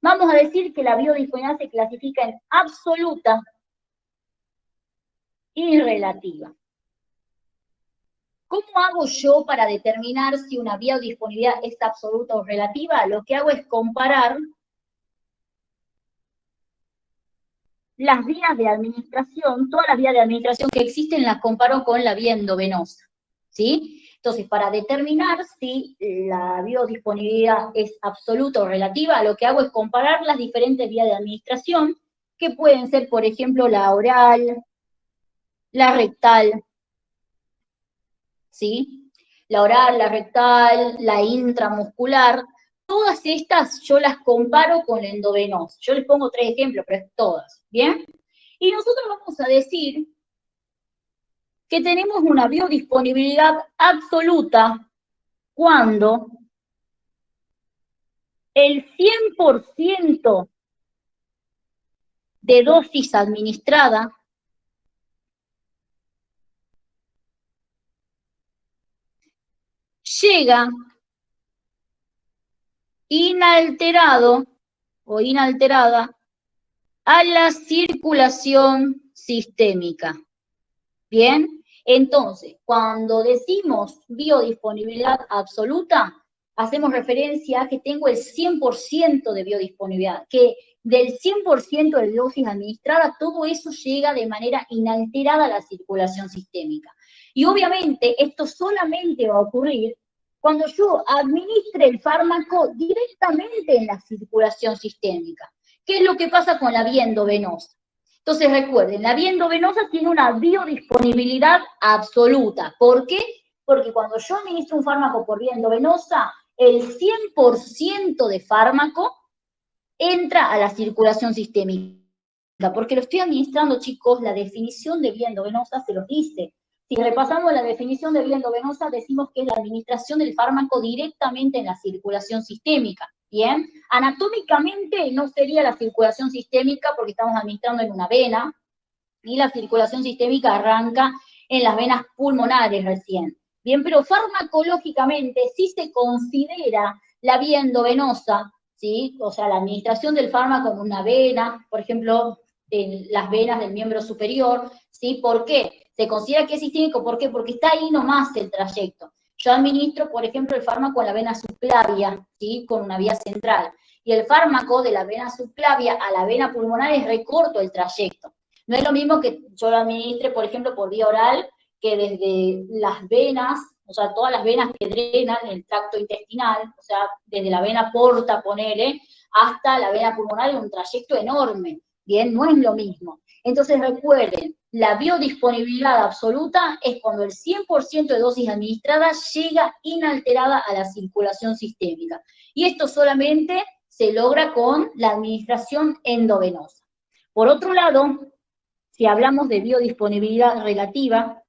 Vamos a decir que la biodisponibilidad se clasifica en absoluta y relativa. ¿Cómo hago yo para determinar si una biodisponibilidad es absoluta o relativa? Lo que hago es comparar las vías de administración, todas las vías de administración que existen las comparo con la vía endovenosa, ¿sí? Entonces, para determinar si la biodisponibilidad es absoluta o relativa, lo que hago es comparar las diferentes vías de administración, que pueden ser, por ejemplo, la oral, la rectal, ¿sí? La oral, la rectal, la intramuscular, todas estas yo las comparo con la endovenosa. Yo les pongo 3 ejemplos, pero es todas, ¿bien? Y nosotros vamos a decir que tenemos una biodisponibilidad absoluta cuando el 100% de dosis administrada llega inalterado o inalterada a la circulación sistémica. Bien, entonces, cuando decimos biodisponibilidad absoluta, hacemos referencia a que tengo el 100% de biodisponibilidad, que del 100% de dosis administrada, todo eso llega de manera inalterada a la circulación sistémica. Y obviamente esto solamente va a ocurrir cuando yo administre el fármaco directamente en la circulación sistémica. ¿Qué es lo que pasa con la vía endovenosa? Entonces recuerden, la vía endovenosa tiene una biodisponibilidad absoluta. ¿Por qué? Porque cuando yo administro un fármaco por vía endovenosa, el 100% de fármaco entra a la circulación sistémica. Porque lo estoy administrando, chicos, la definición de vía endovenosa se los dice. Si repasamos la definición de vía endovenosa, decimos que es la administración del fármaco directamente en la circulación sistémica. Bien, anatómicamente no sería la circulación sistémica porque estamos administrando en una vena, y la circulación sistémica arranca en las venas pulmonares recién. Bien, pero farmacológicamente sí se considera la vía endovenosa, ¿sí? O sea, la administración del fármaco en una vena, por ejemplo, en las venas del miembro superior, ¿sí? ¿Por qué? Se considera que es sistémico, ¿por qué? Porque está ahí nomás el trayecto. Yo administro, por ejemplo, el fármaco en la vena subclavia, ¿sí? Con una vía central. Y el fármaco de la vena subclavia a la vena pulmonar es recorto el trayecto. No es lo mismo que yo lo administre, por ejemplo, por vía oral, que desde las venas, o sea, todas las venas que drenan el tracto intestinal, o sea, desde la vena porta, ponele, hasta la vena pulmonar, es un trayecto enorme, ¿bien? No es lo mismo. Entonces recuerden, la biodisponibilidad absoluta es cuando el 100% de dosis administrada llega inalterada a la circulación sistémica. Y esto solamente se logra con la administración endovenosa. Por otro lado, si hablamos de biodisponibilidad relativa,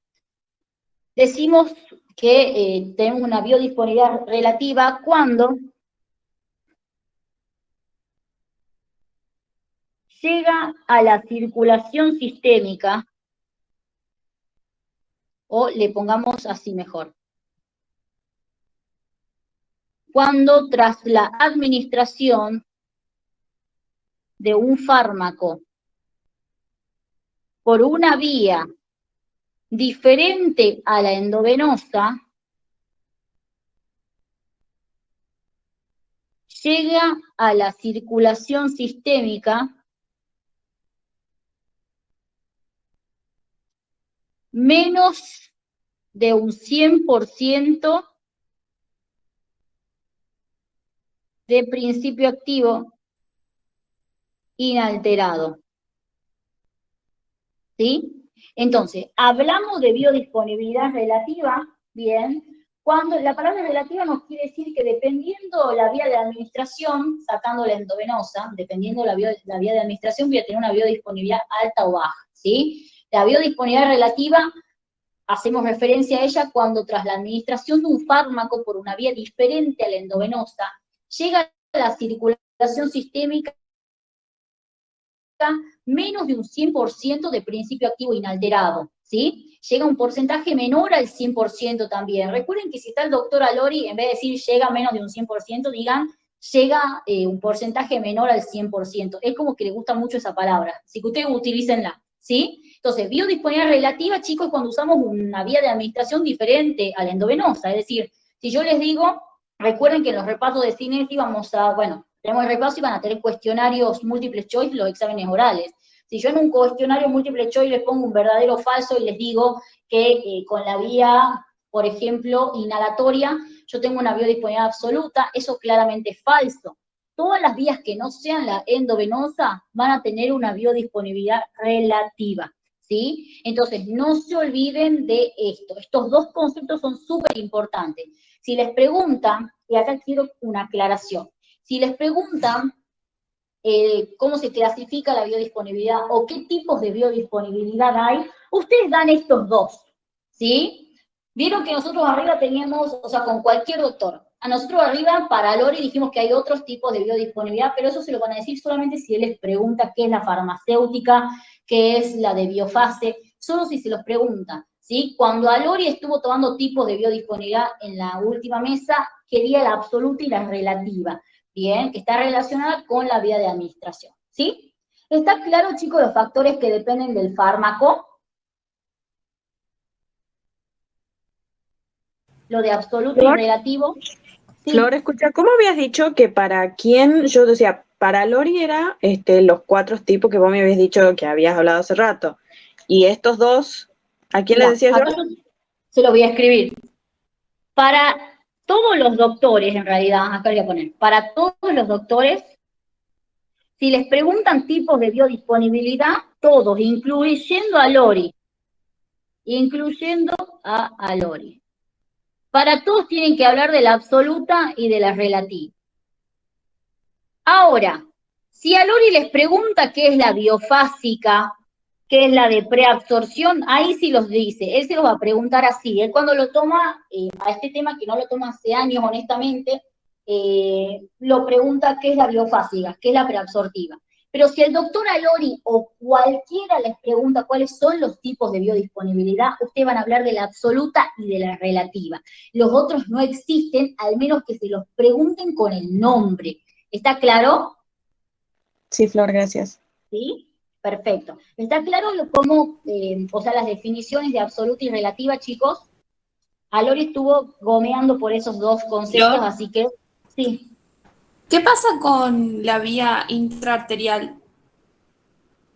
decimos que tenemos una biodisponibilidad relativa cuando llega a la circulación sistémica, o le pongamos así mejor, cuando tras la administración de un fármaco por una vía diferente a la endovenosa, llega a la circulación sistémica menos de un 100% de principio activo inalterado. ¿Sí? Entonces, hablamos de biodisponibilidad relativa, bien, cuando la palabra relativa nos quiere decir que dependiendo la vía de administración, sacando la endovenosa, dependiendo la vía de administración, voy a tener una biodisponibilidad alta o baja, ¿sí? La biodisponibilidad relativa, hacemos referencia a ella cuando tras la administración de un fármaco por una vía diferente a la endovenosa, llega a la circulación sistémica menos de un 100% de principio activo inalterado, ¿sí? Llega un porcentaje menor al 100% también. Recuerden que si está el doctor Alori, en vez de decir llega menos de un 100%, digan llega un porcentaje menor al 100%. Es como que le gusta mucho esa palabra, así que ustedes utilícenla, ¿sí? Entonces, biodisponibilidad relativa, chicos, es cuando usamos una vía de administración diferente a la endovenosa, es decir, si yo les digo, recuerden que en los repasos de CINESI vamos a, bueno, tenemos el repaso y van a tener cuestionarios múltiples choice, los exámenes orales. Si yo en un cuestionario múltiple choice les pongo un verdadero o falso y les digo que con la vía, por ejemplo, inhalatoria, yo tengo una biodisponibilidad absoluta, eso claramente es falso. Todas las vías que no sean la endovenosa van a tener una biodisponibilidad relativa, ¿sí? Entonces, no se olviden de esto. Estos dos conceptos son súper importantes. Si les preguntan, y acá quiero una aclaración, si les preguntan cómo se clasifica la biodisponibilidad o qué tipos de biodisponibilidad hay, ustedes dan estos dos, ¿sí? Vieron que nosotros arriba teníamos, o sea, con cualquier doctor, a nosotros arriba, para Lori, dijimos que hay otros tipos de biodisponibilidad, pero eso se lo van a decir solamente si él les pregunta qué es la farmacéutica, qué es la de biofase, solo si se los pregunta. ¿sí? Cuando Alori estuvo tomando tipos de biodisponibilidad en la última mesa, quería la absoluta y la relativa, ¿bien? Que está relacionada con la vía de administración, ¿sí? ¿Está claro, chicos, los factores que dependen del fármaco? Lo de absoluto y Flor, relativo. Flor, Sí, escucha, ¿cómo habías dicho que para quién, yo decía, para Lori era los cuatro tipos que vos me habías dicho que habías hablado hace rato? Y estos dos, ¿a quién le mira, decía yo? acá yo se lo voy a escribir. Para todos los doctores, en realidad, acá voy a poner, para todos los doctores, si les preguntan tipos de biodisponibilidad, todos, incluyendo a Lori. Para todos tienen que hablar de la absoluta y de la relativa. Ahora, si a Lori les pregunta qué es la biofásica, qué es la de preabsorción, ahí sí los dice, él se los va a preguntar así, él cuando lo toma, a este tema que no lo toma hace años honestamente, lo pregunta qué es la biofásica, qué es la preabsortiva. Pero si el doctor Alori o cualquiera les pregunta cuáles son los tipos de biodisponibilidad, ustedes van a hablar de la absoluta y de la relativa. Los otros no existen, al menos que se los pregunten con el nombre. ¿Está claro? Sí, Flor, gracias. ¿Sí? Perfecto. ¿Está claro cómo, o sea, las definiciones de absoluta y relativa, chicos? Alori estuvo gomeando por esos dos conceptos, Flor, así que sí. ¿qué pasa con la vía intraarterial?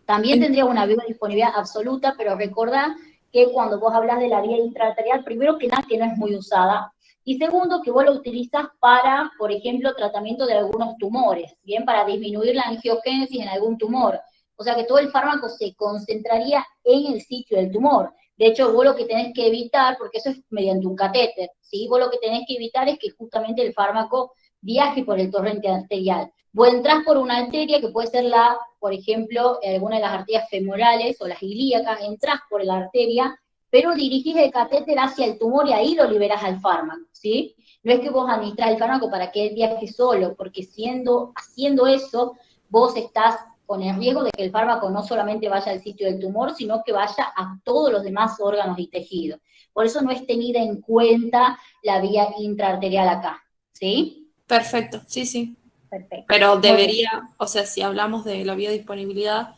También En- tendría una biodisponibilidad absoluta, pero recordá que cuando vos hablas de la vía intraarterial, primero que nada, que no es muy usada, y segundo, que vos lo utilizás para, por ejemplo, tratamiento de algunos tumores, bien, para disminuir la angiogénesis en algún tumor. O sea que todo el fármaco se concentraría en el sitio del tumor. De hecho, vos lo que tenés que evitar, porque eso es mediante un catéter, ¿sí? Vos lo que tenés que evitar es que justamente el fármaco viaje por el torrente arterial. Vos entrás por una arteria que puede ser la, por ejemplo, alguna de las arterias femorales o las ilíacas, entrás por la arteria, pero dirigís el catéter hacia el tumor y ahí lo liberás al fármaco, ¿sí? No es que vos administrás el fármaco para que él viaje solo, porque haciendo eso, vos estás con el riesgo de que el fármaco no solamente vaya al sitio del tumor, sino que vaya a todos los demás órganos y tejidos. Por eso no es tenida en cuenta la vía intraarterial acá, ¿sí? Perfecto, sí, sí. Perfecto, Pero muy bien. debería, o sea, si hablamos de la biodisponibilidad,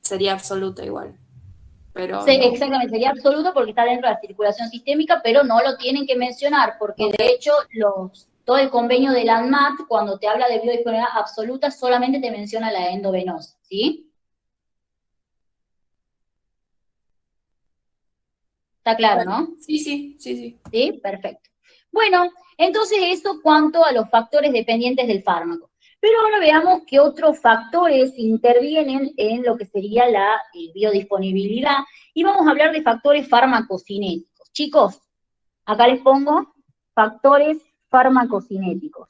sería absoluta igual. Pero Sí, no. exactamente, sería absoluto porque está dentro de la circulación sistémica, pero no lo tienen que mencionar, porque Ok. de hecho todo el convenio de la ANMAT, cuando te habla de biodisponibilidad absoluta, solamente te menciona la endovenosa, ¿sí? Está claro, ¿no? Sí, sí, sí, sí. ¿Sí? Perfecto. Bueno, entonces eso cuanto a los factores dependientes del fármaco. Pero ahora veamos qué otros factores intervienen en lo que sería la biodisponibilidad, y vamos a hablar de factores farmacocinéticos. Chicos, acá les pongo factores farmacocinéticos.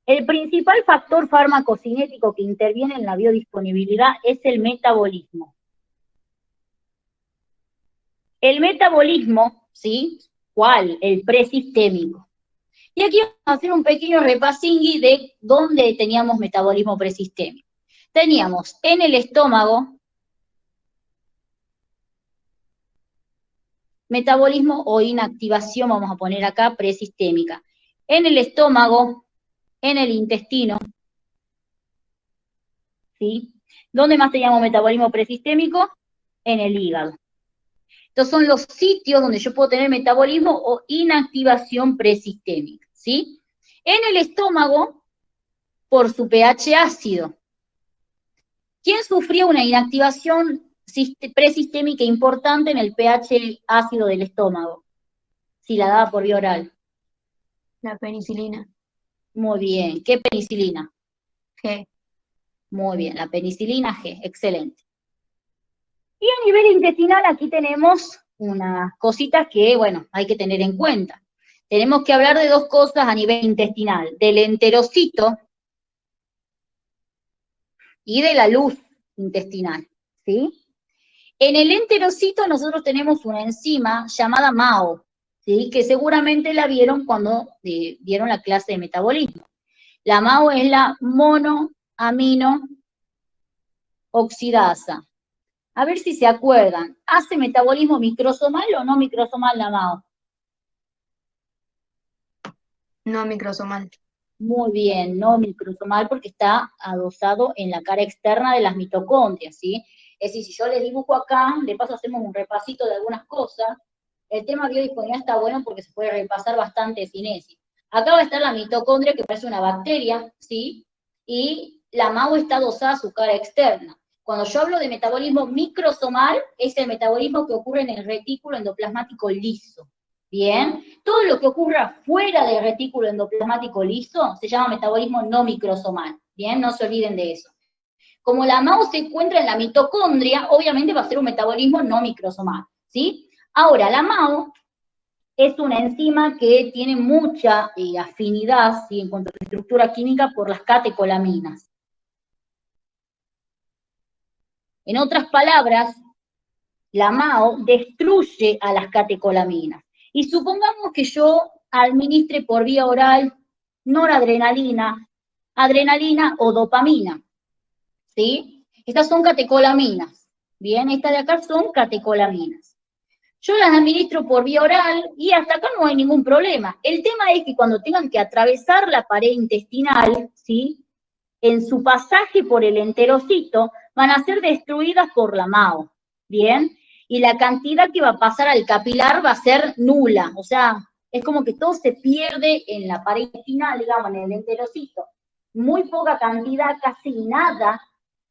El principal factor farmacocinético que interviene en la biodisponibilidad es el metabolismo. El metabolismo, ¿sí? ¿Cuál? El presistémico. Y aquí vamos a hacer un pequeño repasingui de dónde teníamos metabolismo presistémico. Teníamos en el estómago metabolismo o inactivación, vamos a poner acá, presistémica. En el estómago, en el intestino, ¿sí? ¿Dónde más teníamos metabolismo presistémico? En el hígado. Estos son los sitios donde yo puedo tener metabolismo o inactivación presistémica, ¿sí? En el estómago, por su pH ácido. ¿Quién sufría una inactivación presistémica importante en el pH ácido del estómago? Si la daba por vía oral. La penicilina. Muy bien. ¿Qué penicilina? G. Muy bien, la penicilina G, excelente. Y a nivel intestinal aquí tenemos unas cositas que, bueno, hay que tener en cuenta. Tenemos que hablar de dos cosas a nivel intestinal, del enterocito y de la luz intestinal, ¿sí? En el enterocito nosotros tenemos una enzima llamada MAO, ¿sí? Que seguramente la vieron cuando vieron la clase de metabolismo. La MAO es la monoamino oxidasa. A ver si se acuerdan. ¿Hace metabolismo microsomal o no microsomal la MAO? No microsomal. Muy bien, no microsomal porque está adosado en la cara externa de las mitocondrias, ¿sí? Es decir, si yo les dibujo acá, de paso hacemos un repasito de algunas cosas, el tema biodisponibilidad está bueno porque se puede repasar bastante cinesis. Acá va a estar la mitocondria que parece una bacteria, ¿sí? Y la MAO está adosada a su cara externa. Cuando yo hablo de metabolismo microsomal, es el metabolismo que ocurre en el retículo endoplasmático liso. Bien, todo lo que ocurra fuera del retículo endoplasmático liso se llama metabolismo no microsomal. Bien, no se olviden de eso. Como la MAO se encuentra en la mitocondria, obviamente va a ser un metabolismo no microsomal, ¿sí? Ahora, la MAO es una enzima que tiene mucha afinidad, ¿sí?, en cuanto a su estructura química por las catecolaminas. En otras palabras, la MAO destruye a las catecolaminas. Y supongamos que yo administre por vía oral noradrenalina, adrenalina o dopamina, ¿sí? Estas son catecolaminas, ¿bien? Estas de acá son catecolaminas. Yo las administro por vía oral y hasta acá no hay ningún problema. El tema es que cuando tengan que atravesar la pared intestinal, ¿sí?, en su pasaje por el enterocito, van a ser destruidas por la MAO, ¿bien? Y la cantidad que va a pasar al capilar va a ser nula, o sea, es como que todo se pierde en la pared intestinal, digamos, en el enterocito. Muy poca cantidad, casi nada,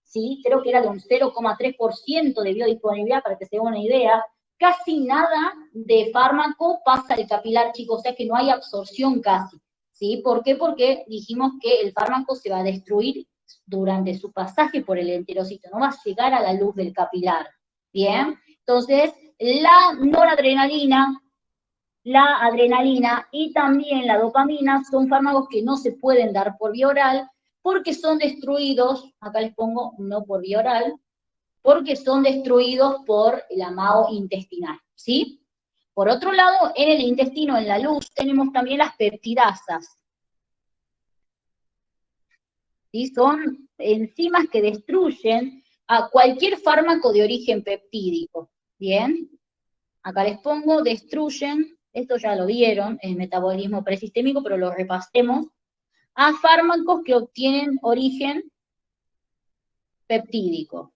¿sí? Creo que era de un 0,3% de biodisponibilidad, para que se den una idea. Casi nada de fármaco pasa al capilar, chicos, o sea que no hay absorción casi. ¿Sí? ¿Por qué? Porque dijimos que el fármaco se va a destruir durante su pasaje por el enterocito, no va a llegar a la luz del capilar, ¿bien? Entonces, la noradrenalina, la adrenalina y también la dopamina son fármacos que no se pueden dar por vía oral porque son destruidos, acá les pongo no por vía oral, porque son destruidos por la MAO intestinal, ¿sí? Por otro lado, en el intestino, en la luz, tenemos también las peptidasas. ¿Sí? Son enzimas que destruyen a cualquier fármaco de origen peptídico. ¿Bien? Acá les pongo, destruyen, esto ya lo vieron, el metabolismo presistémico, pero lo repasemos, a fármacos que obtienen origen peptídico.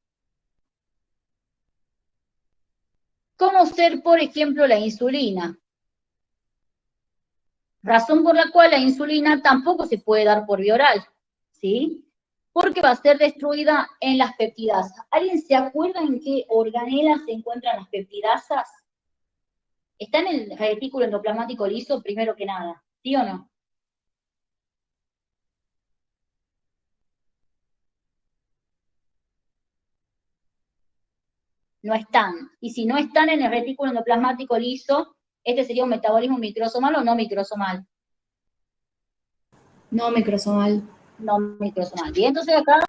¿Cómo ser, por ejemplo, la insulina? Razón por la cual la insulina tampoco se puede dar por vía oral, ¿sí? Porque va a ser destruida en las peptidasas. ¿Alguien se acuerda en qué organela se encuentran las peptidasas? Está en el retículo endoplasmático liso, primero que nada, ¿sí o no? No están. Y si no están en el retículo endoplasmático liso, este sería un metabolismo microsomal o no microsomal. No microsomal. No microsomal. Bien, entonces acá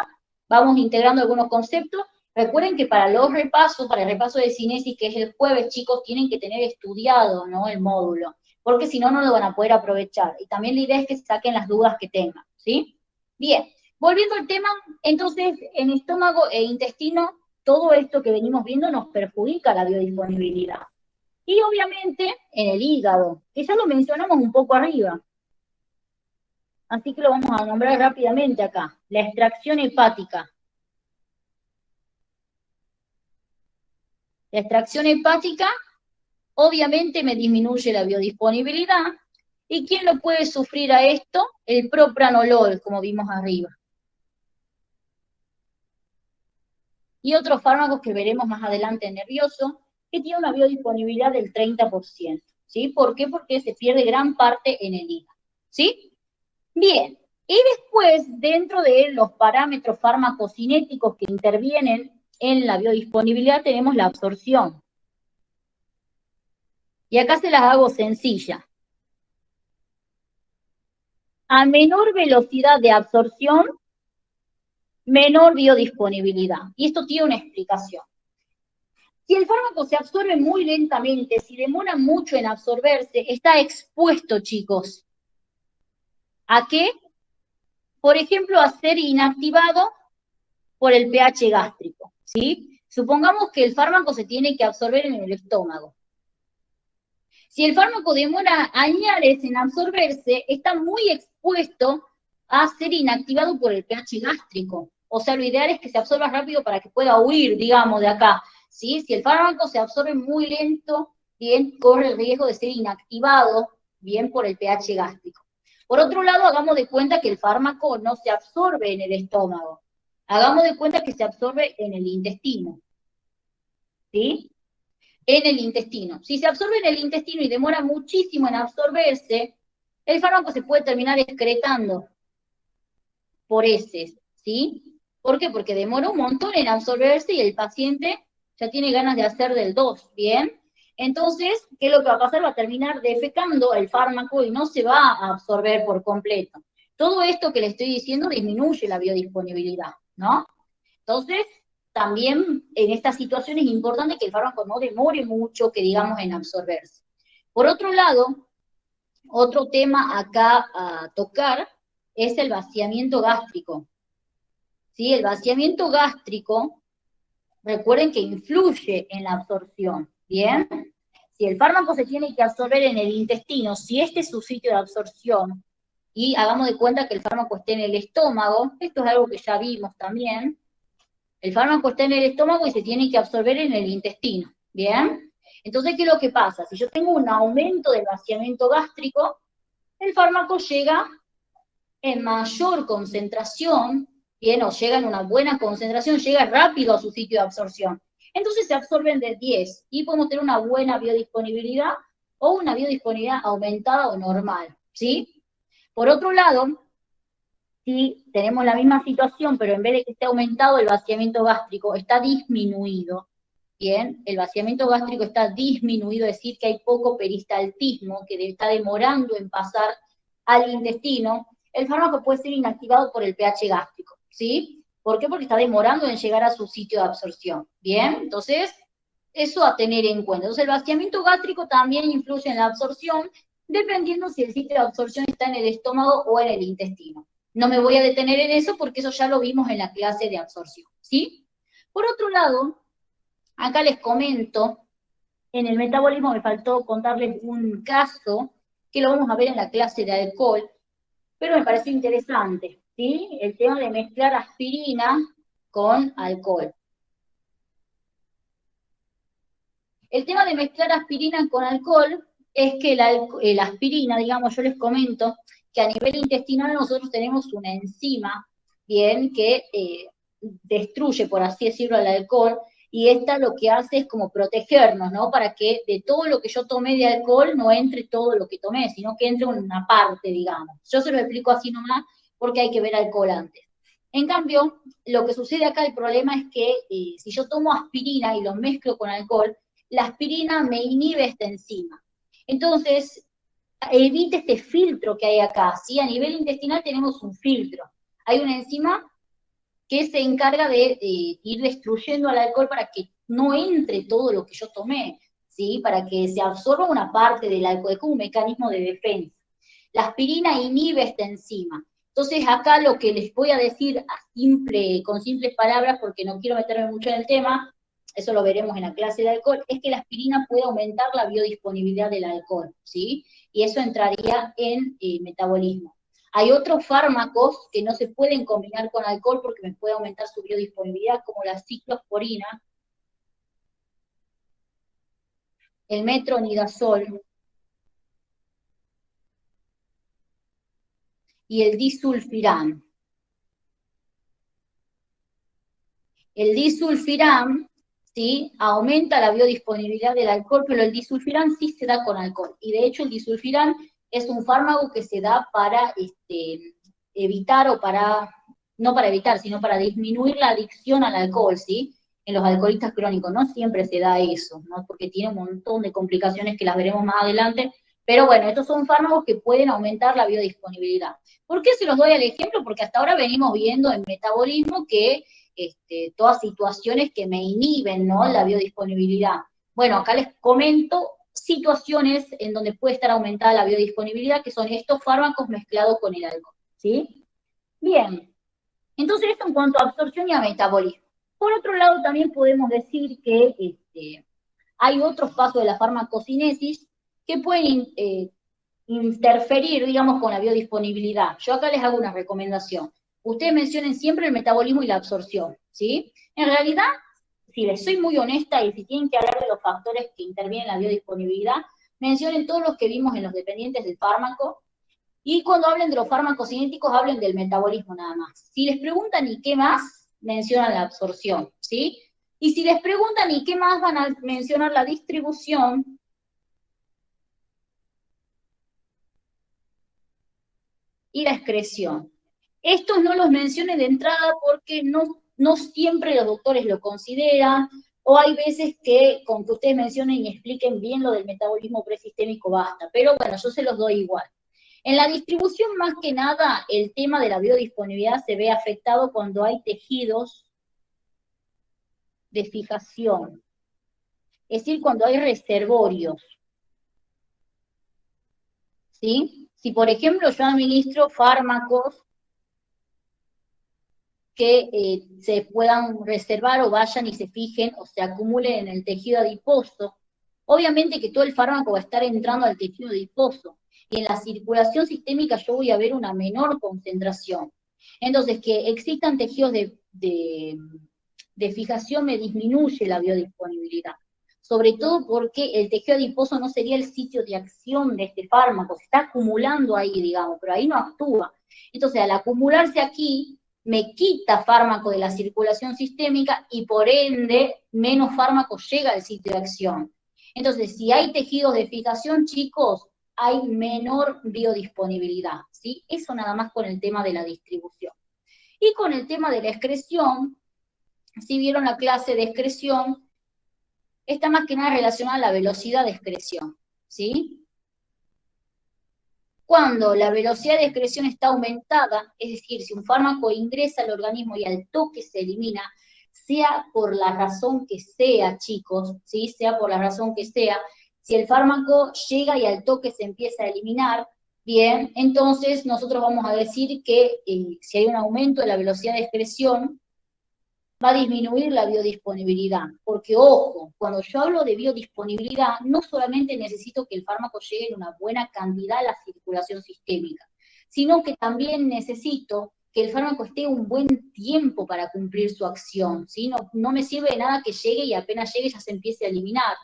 vamos integrando algunos conceptos. Recuerden que para los repasos, para el repaso de cinesis, que es el jueves, chicos, tienen que tener estudiado, ¿no?, el módulo, porque si no, no lo van a poder aprovechar. Y también la idea es que saquen las dudas que tengan, ¿sí? Bien, volviendo al tema, entonces, en estómago e intestino, todo esto que venimos viendo nos perjudica la biodisponibilidad. Y obviamente en el hígado, que ya lo mencionamos un poco arriba. Así que lo vamos a nombrar rápidamente acá. La extracción hepática. La extracción hepática obviamente me disminuye la biodisponibilidad. ¿Y quién lo puede sufrir a esto? El propranolol, como vimos arriba. Y otros fármacos que veremos más adelante en nervioso, que tiene una biodisponibilidad del 30%. ¿Sí? ¿Por qué? Porque se pierde gran parte en el hígado. ¿Sí? Bien. Y después, dentro de los parámetros farmacocinéticos que intervienen en la biodisponibilidad, tenemos la absorción. Y acá se las hago sencilla. A menor velocidad de absorción, menor biodisponibilidad. Y esto tiene una explicación. Si el fármaco se absorbe muy lentamente, si demora mucho en absorberse, está expuesto, chicos. ¿A qué? Por ejemplo, a ser inactivado por el pH gástrico, ¿sí? Supongamos que el fármaco se tiene que absorber en el estómago. Si el fármaco demora años en absorberse, está muy expuesto a ser inactivado por el pH gástrico. O sea, lo ideal es que se absorba rápido para que pueda huir, digamos, de acá. ¿Sí? Si el fármaco se absorbe muy lento, bien, corre el riesgo de ser inactivado, bien, por el pH gástrico. Por otro lado, hagamos de cuenta que el fármaco no se absorbe en el estómago. Hagamos de cuenta que se absorbe en el intestino. ¿Sí? En el intestino. Si se absorbe en el intestino y demora muchísimo en absorberse, el fármaco se puede terminar excretando por heces, ¿sí? ¿Por qué? Porque demora un montón en absorberse y el paciente ya tiene ganas de hacer del 2, ¿bien? Entonces, ¿qué es lo que va a pasar? Va a terminar defecando el fármaco y no se va a absorber por completo. Todo esto que le estoy diciendo disminuye la biodisponibilidad, ¿no? Entonces, también en esta situación es importante que el fármaco no demore mucho, que digamos, en absorberse. Por otro lado, otro tema acá a tocar es el vaciamiento gástrico. ¿Sí? El vaciamiento gástrico, recuerden que influye en la absorción, ¿bien? Si el fármaco se tiene que absorber en el intestino, si este es su sitio de absorción, y hagamos de cuenta que el fármaco esté en el estómago, esto es algo que ya vimos también, el fármaco está en el estómago y se tiene que absorber en el intestino, ¿bien? Entonces, ¿qué es lo que pasa? Si yo tengo un aumento del vaciamiento gástrico, el fármaco llega en mayor concentración, bien, o llega en una buena concentración, llega rápido a su sitio de absorción. Entonces se absorben de 10 y podemos tener una buena biodisponibilidad o una biodisponibilidad aumentada o normal, ¿sí? Por otro lado, si tenemos la misma situación, pero en vez de que esté aumentado el vaciamiento gástrico, está disminuido, bien, el vaciamiento gástrico está disminuido, es decir, que hay poco peristaltismo, que está demorando en pasar al intestino, el fármaco puede ser inactivado por el pH gástrico, ¿sí? ¿Por qué? Porque está demorando en llegar a su sitio de absorción, ¿bien? Entonces, eso a tener en cuenta. Entonces, el vaciamiento gástrico también influye en la absorción, dependiendo si el sitio de absorción está en el estómago o en el intestino. No me voy a detener en eso porque eso ya lo vimos en la clase de absorción, ¿sí? Por otro lado, acá les comento, en el metabolismo me faltó contarles un caso, que lo vamos a ver en la clase de alcohol, pero me pareció interesante, ¿sí? El tema de mezclar aspirina con alcohol. El tema de mezclar aspirina con alcohol es que la aspirina, digamos, yo les comento que a nivel intestinal nosotros tenemos una enzima, bien, que destruye, por así decirlo, el alcohol, y esta lo que hace es como protegernos, ¿no? Para que de todo lo que yo tomé de alcohol no entre todo lo que tomé, sino que entre una parte, digamos. Yo se lo explico así nomás porque hay que ver alcohol antes. En cambio, lo que sucede acá, el problema es que si yo tomo aspirina y lo mezclo con alcohol, la aspirina me inhibe esta enzima. Entonces, evite este filtro que hay acá, ¿sí? A nivel intestinal tenemos un filtro. Hay una enzima que se encarga de ir destruyendo al alcohol para que no entre todo lo que yo tomé, ¿sí? Para que se absorba una parte del alcohol, es como un mecanismo de defensa. La aspirina inhibe esta enzima. Entonces, acá lo que les voy a decir con simples palabras, porque no quiero meterme mucho en el tema, eso lo veremos en la clase de alcohol, es que la aspirina puede aumentar la biodisponibilidad del alcohol, ¿sí? Y eso entraría en metabolismo. Hay otros fármacos que no se pueden combinar con alcohol porque me puede aumentar su biodisponibilidad, como la ciclosporina, el metronidazol y el disulfiram. El disulfiram, ¿sí? Aumenta la biodisponibilidad del alcohol, pero el disulfiram sí se da con alcohol. Y de hecho el disulfiram es un fármaco que se da para evitar o para, no para evitar, sino para disminuir la adicción al alcohol, ¿sí? En los alcoholistas crónicos no siempre se da eso, ¿no? Porque tiene un montón de complicaciones que las veremos más adelante, pero bueno, estos son fármacos que pueden aumentar la biodisponibilidad. ¿Por qué se los doy al ejemplo? Porque hasta ahora venimos viendo en metabolismo que todas situaciones que me inhiben, ¿no? La biodisponibilidad. Bueno, acá les comento situaciones en donde puede estar aumentada la biodisponibilidad, que son estos fármacos mezclados con el alcohol, ¿sí? Bien, entonces esto en cuanto a absorción y a metabolismo. Por otro lado, también podemos decir que hay otros pasos de la farmacocinesis que pueden interferir, digamos, con la biodisponibilidad. Yo acá les hago una recomendación. Ustedes mencionen siempre el metabolismo y la absorción, ¿sí? En realidad, si les soy muy honesta y si tienen que hablar de los factores que intervienen en la biodisponibilidad, mencionen todos los que vimos en los dependientes del fármaco, y cuando hablen de los fármacos cinéticos, hablen del metabolismo nada más. Si les preguntan ¿y qué más? Mencionan la absorción, ¿sí? Y si les preguntan ¿y qué más? Van a mencionar la distribución y la excreción. Estos no los mencioné de entrada porque no siempre los doctores lo consideran, o hay veces que con que ustedes mencionen y expliquen bien lo del metabolismo presistémico basta, pero bueno, yo se los doy igual. En la distribución, más que nada, el tema de la biodisponibilidad se ve afectado cuando hay tejidos de fijación, es decir, cuando hay reservorios, ¿sí? Si, por ejemplo, yo administro fármacos que se puedan reservar o vayan y se fijen o se acumulen en el tejido adiposo, obviamente que todo el fármaco va a estar entrando al tejido adiposo, y en la circulación sistémica yo voy a ver una menor concentración. Entonces, que existan tejidos de fijación me disminuye la biodisponibilidad, sobre todo porque el tejido adiposo no sería el sitio de acción de este fármaco, se está acumulando ahí, digamos, pero ahí no actúa. Entonces, al acumularse aquí, me quita fármaco de la circulación sistémica y por ende menos fármaco llega al sitio de acción. Entonces, si hay tejidos de fijación, chicos, hay menor biodisponibilidad, ¿sí? Eso nada más con el tema de la distribución. Y con el tema de la excreción, si vieron la clase de excreción, está más que nada relacionada a la velocidad de excreción, ¿sí? Cuando la velocidad de excreción está aumentada, es decir, si un fármaco ingresa al organismo y al toque se elimina, sea por la razón que sea, chicos, ¿sí? Sea por la razón que sea, si el fármaco llega y al toque se empieza a eliminar, bien, entonces nosotros vamos a decir que si hay un aumento de la velocidad de excreción, va a disminuir la biodisponibilidad, porque ojo, cuando yo hablo de biodisponibilidad, no solamente necesito que el fármaco llegue en una buena cantidad a la circulación sistémica, sino que también necesito que el fármaco esté un buen tiempo para cumplir su acción, ¿sí? No me sirve de nada que llegue y apenas llegue ya se empiece a eliminar,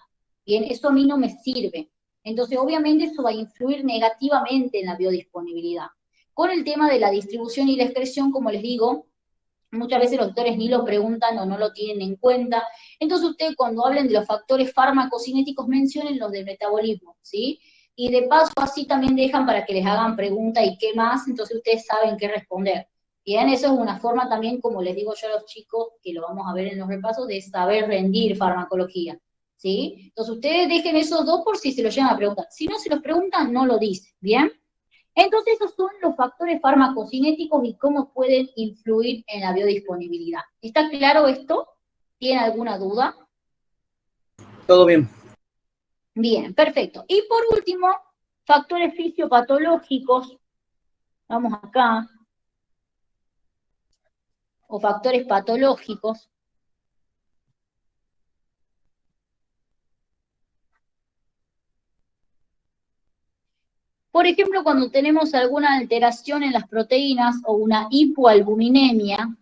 bien, eso a mí no me sirve. Entonces, obviamente, eso va a influir negativamente en la biodisponibilidad. Con el tema de la distribución y la excreción, como les digo, muchas veces los doctores ni lo preguntan o no lo tienen en cuenta. Entonces ustedes cuando hablen de los factores farmacocinéticos mencionen los del metabolismo, ¿sí? Y de paso así también dejan para que les hagan pregunta y qué más, entonces ustedes saben qué responder. Bien, eso es una forma también, como les digo yo a los chicos, que lo vamos a ver en los repasos, de saber rendir farmacología, ¿sí? Entonces ustedes dejen esos dos por si se los llegan a preguntar. Si no se los preguntan, no lo dicen, ¿bien? Entonces, esos son los factores farmacocinéticos y cómo pueden influir en la biodisponibilidad. ¿Está claro esto? ¿Tiene alguna duda? Todo bien. Bien, perfecto. Y por último, factores fisiopatológicos. Vamos acá. O factores patológicos. Por ejemplo, cuando tenemos alguna alteración en las proteínas o una hipoalbuminemia,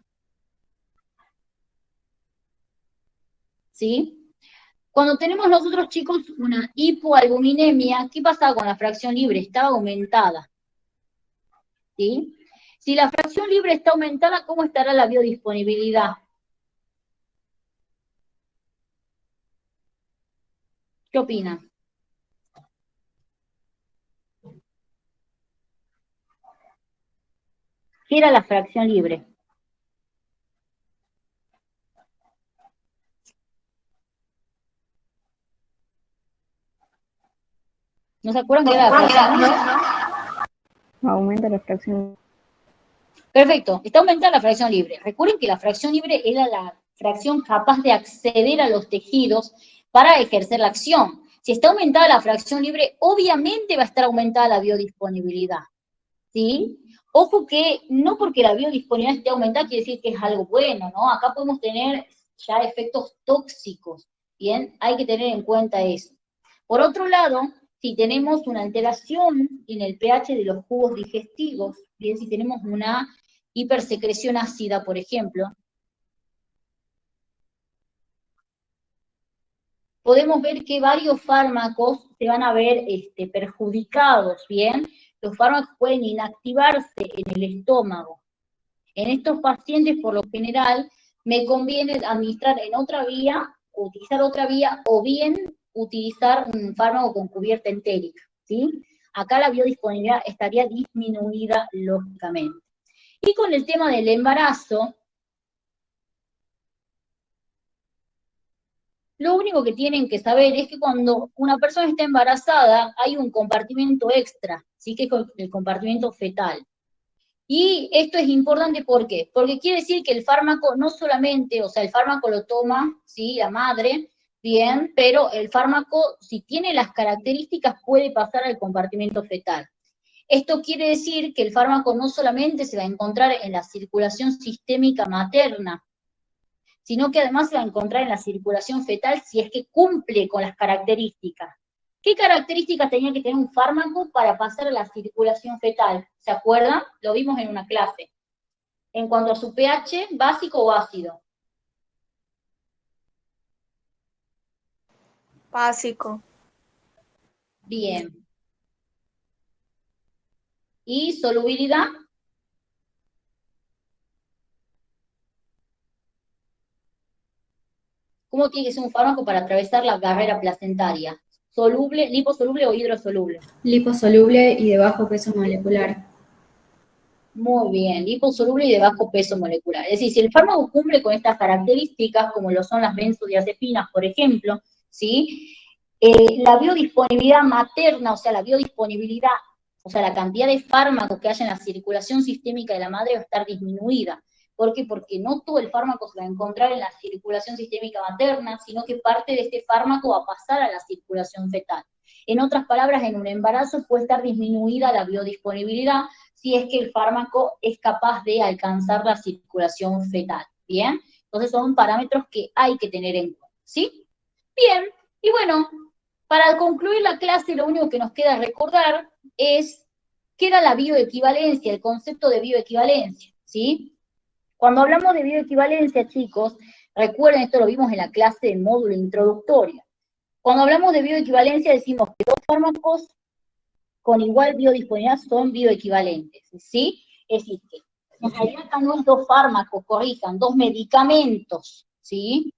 ¿sí? Cuando tenemos nosotros, chicos, una hipoalbuminemia, ¿qué pasa con la fracción libre? Estaba aumentada, ¿sí? Si la fracción libre está aumentada, ¿cómo estará la biodisponibilidad? ¿Qué opinan? ¿Qué era la fracción libre? ¿No se acuerdan qué era la fracción libre? Aumenta la fracción. Perfecto, está aumentada la fracción libre. Recuerden que la fracción libre era la fracción capaz de acceder a los tejidos para ejercer la acción. Si está aumentada la fracción libre, obviamente va a estar aumentada la biodisponibilidad, ¿sí? Ojo que no porque la biodisponibilidad esté aumentada quiere decir que es algo bueno, ¿no? Acá podemos tener ya efectos tóxicos, ¿bien? Hay que tener en cuenta eso. Por otro lado, si tenemos una alteración en el pH de los jugos digestivos, bien, si tenemos una hipersecreción ácida, por ejemplo, podemos ver que varios fármacos se van a ver perjudicados, ¿bien? Los fármacos pueden inactivarse en el estómago. En estos pacientes, por lo general, me conviene administrar en otra vía, utilizar otra vía, o bien utilizar un fármaco con cubierta entérica, ¿sí? Acá la biodisponibilidad estaría disminuida, lógicamente. Y con el tema del embarazo, lo único que tienen que saber es que cuando una persona está embarazada, hay un compartimento extra, ¿sí? Que es el compartimento fetal. Y esto es importante, ¿por qué? Porque quiere decir que el fármaco no solamente, o sea, el fármaco lo toma, ¿sí? La madre, bien, pero el fármaco, si tiene las características, puede pasar al compartimento fetal. Esto quiere decir que el fármaco no solamente se va a encontrar en la circulación sistémica materna, sino que además se va a encontrar en la circulación fetal si es que cumple con las características. ¿Qué características tenía que tener un fármaco para pasar a la circulación fetal? ¿Se acuerdan? Lo vimos en una clase. En cuanto a su pH, ¿básico o ácido? Básico. Bien. ¿Y solubilidad? ¿Cómo tiene que ser un fármaco para atravesar la barrera placentaria? ¿Soluble, liposoluble o hidrosoluble? Liposoluble y de bajo peso molecular. Muy bien, liposoluble y de bajo peso molecular. Es decir, si el fármaco cumple con estas características, como lo son las benzodiazepinas, por ejemplo, ¿sí? La biodisponibilidad materna, o sea, la biodisponibilidad, o sea, la cantidad de fármacos que haya en la circulación sistémica de la madre va a estar disminuida. ¿Por qué? Porque no todo el fármaco se va a encontrar en la circulación sistémica materna, sino que parte de este fármaco va a pasar a la circulación fetal. En otras palabras, en un embarazo puede estar disminuida la biodisponibilidad si es que el fármaco es capaz de alcanzar la circulación fetal, ¿bien? Entonces son parámetros que hay que tener en cuenta, ¿sí? Bien, y bueno, para concluir la clase lo único que nos queda recordar es qué era la bioequivalencia, el concepto de bioequivalencia, ¿sí? Cuando hablamos de bioequivalencia, chicos, recuerden, esto lo vimos en la clase de módulo introductorio. Cuando hablamos de bioequivalencia decimos que dos fármacos con igual biodisponibilidad son bioequivalentes, ¿sí? Es decir, que en realidad acá no es dos fármacos, corrijan, dos medicamentos, ¿sí?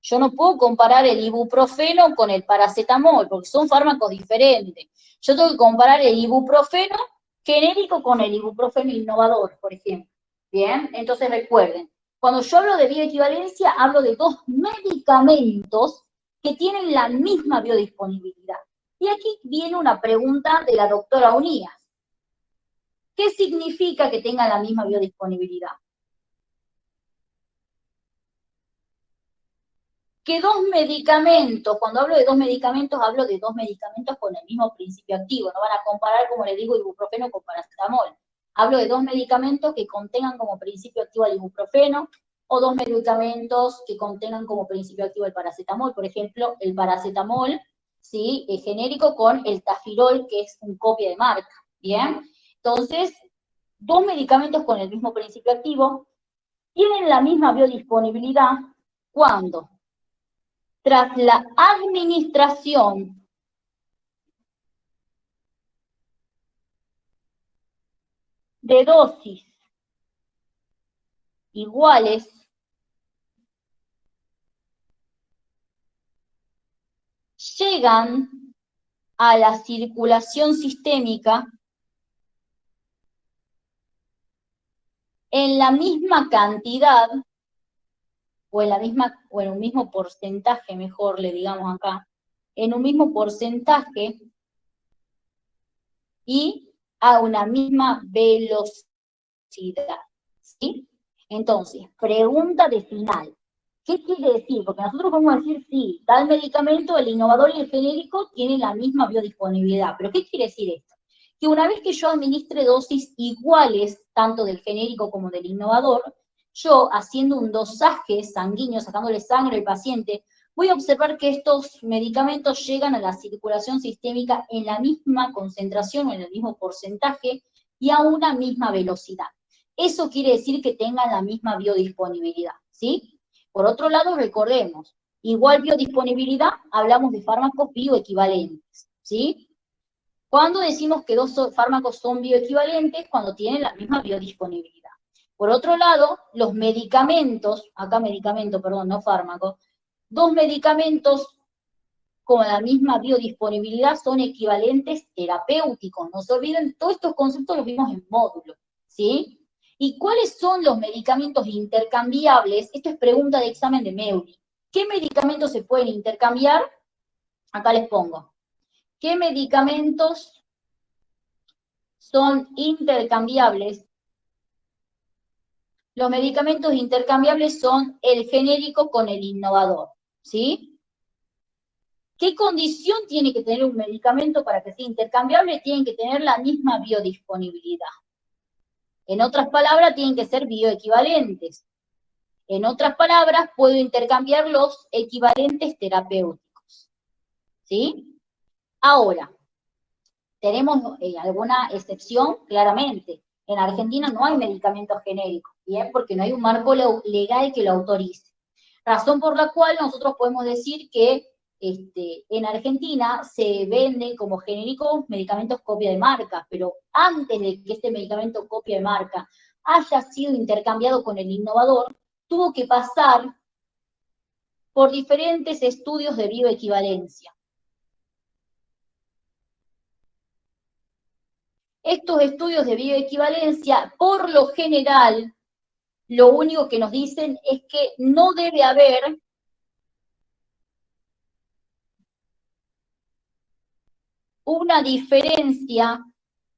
Yo no puedo comparar el ibuprofeno con el paracetamol, porque son fármacos diferentes. Yo tengo que comparar el ibuprofeno genérico con el ibuprofeno innovador, por ejemplo. Bien, entonces recuerden, cuando yo hablo de bioequivalencia, hablo de dos medicamentos que tienen la misma biodisponibilidad. Y aquí viene una pregunta de la doctora Unías. ¿Qué significa que tengan la misma biodisponibilidad? Que dos medicamentos, cuando hablo de dos medicamentos, hablo de dos medicamentos con el mismo principio activo. No van a comparar, como les digo, ibuprofeno con paracetamol. Hablo de dos medicamentos que contengan como principio activo el ibuprofeno, o dos medicamentos que contengan como principio activo el paracetamol. Por ejemplo, el paracetamol, ¿sí? El genérico con el tafirol, que es un copia de marca. ¿Bien? Entonces, dos medicamentos con el mismo principio activo tienen la misma biodisponibilidad cuando tras la administración de dosis iguales llegan a la circulación sistémica en la misma cantidad o en un mismo porcentaje, mejor le digamos acá, en un mismo porcentaje y a una misma velocidad, ¿sí? Entonces, pregunta de final. ¿Qué quiere decir? Porque nosotros podemos decir, sí, tal medicamento, el innovador y el genérico, tienen la misma biodisponibilidad. ¿Pero qué quiere decir esto? Que una vez que yo administre dosis iguales, tanto del genérico como del innovador, yo haciendo un dosaje sanguíneo, sacándole sangre al paciente, voy a observar que estos medicamentos llegan a la circulación sistémica en la misma concentración o en el mismo porcentaje y a una misma velocidad. Eso quiere decir que tengan la misma biodisponibilidad, ¿sí? Por otro lado, recordemos, igual biodisponibilidad, hablamos de fármacos bioequivalentes, ¿sí? Cuando decimos que dos fármacos son bioequivalentes, cuando tienen la misma biodisponibilidad. Por otro lado, los medicamentos, acá medicamento, perdón, no fármaco, dos medicamentos con la misma biodisponibilidad son equivalentes terapéuticos. No se olviden, todos estos conceptos los vimos en módulo, ¿sí? ¿Y cuáles son los medicamentos intercambiables? Esto es pregunta de examen de MEURI. ¿Qué medicamentos se pueden intercambiar? Acá les pongo. ¿Qué medicamentos son intercambiables? Los medicamentos intercambiables son el genérico con el innovador, ¿sí? ¿Qué condición tiene que tener un medicamento para que sea intercambiable? Tienen que tener la misma biodisponibilidad. En otras palabras, tienen que ser bioequivalentes. En otras palabras, puedo intercambiar los equivalentes terapéuticos, ¿sí? Ahora, ¿tenemos alguna excepción? Claramente. En Argentina no hay medicamentos genéricos, ¿bien? Porque no hay un marco legal que lo autorice. Razón por la cual nosotros podemos decir que en Argentina se venden como genéricos medicamentos copia de marca, pero antes de que este medicamento copia de marca haya sido intercambiado con el innovador, tuvo que pasar por diferentes estudios de bioequivalencia. Estos estudios de bioequivalencia, por lo general, lo único que nos dicen es que no debe haber una diferencia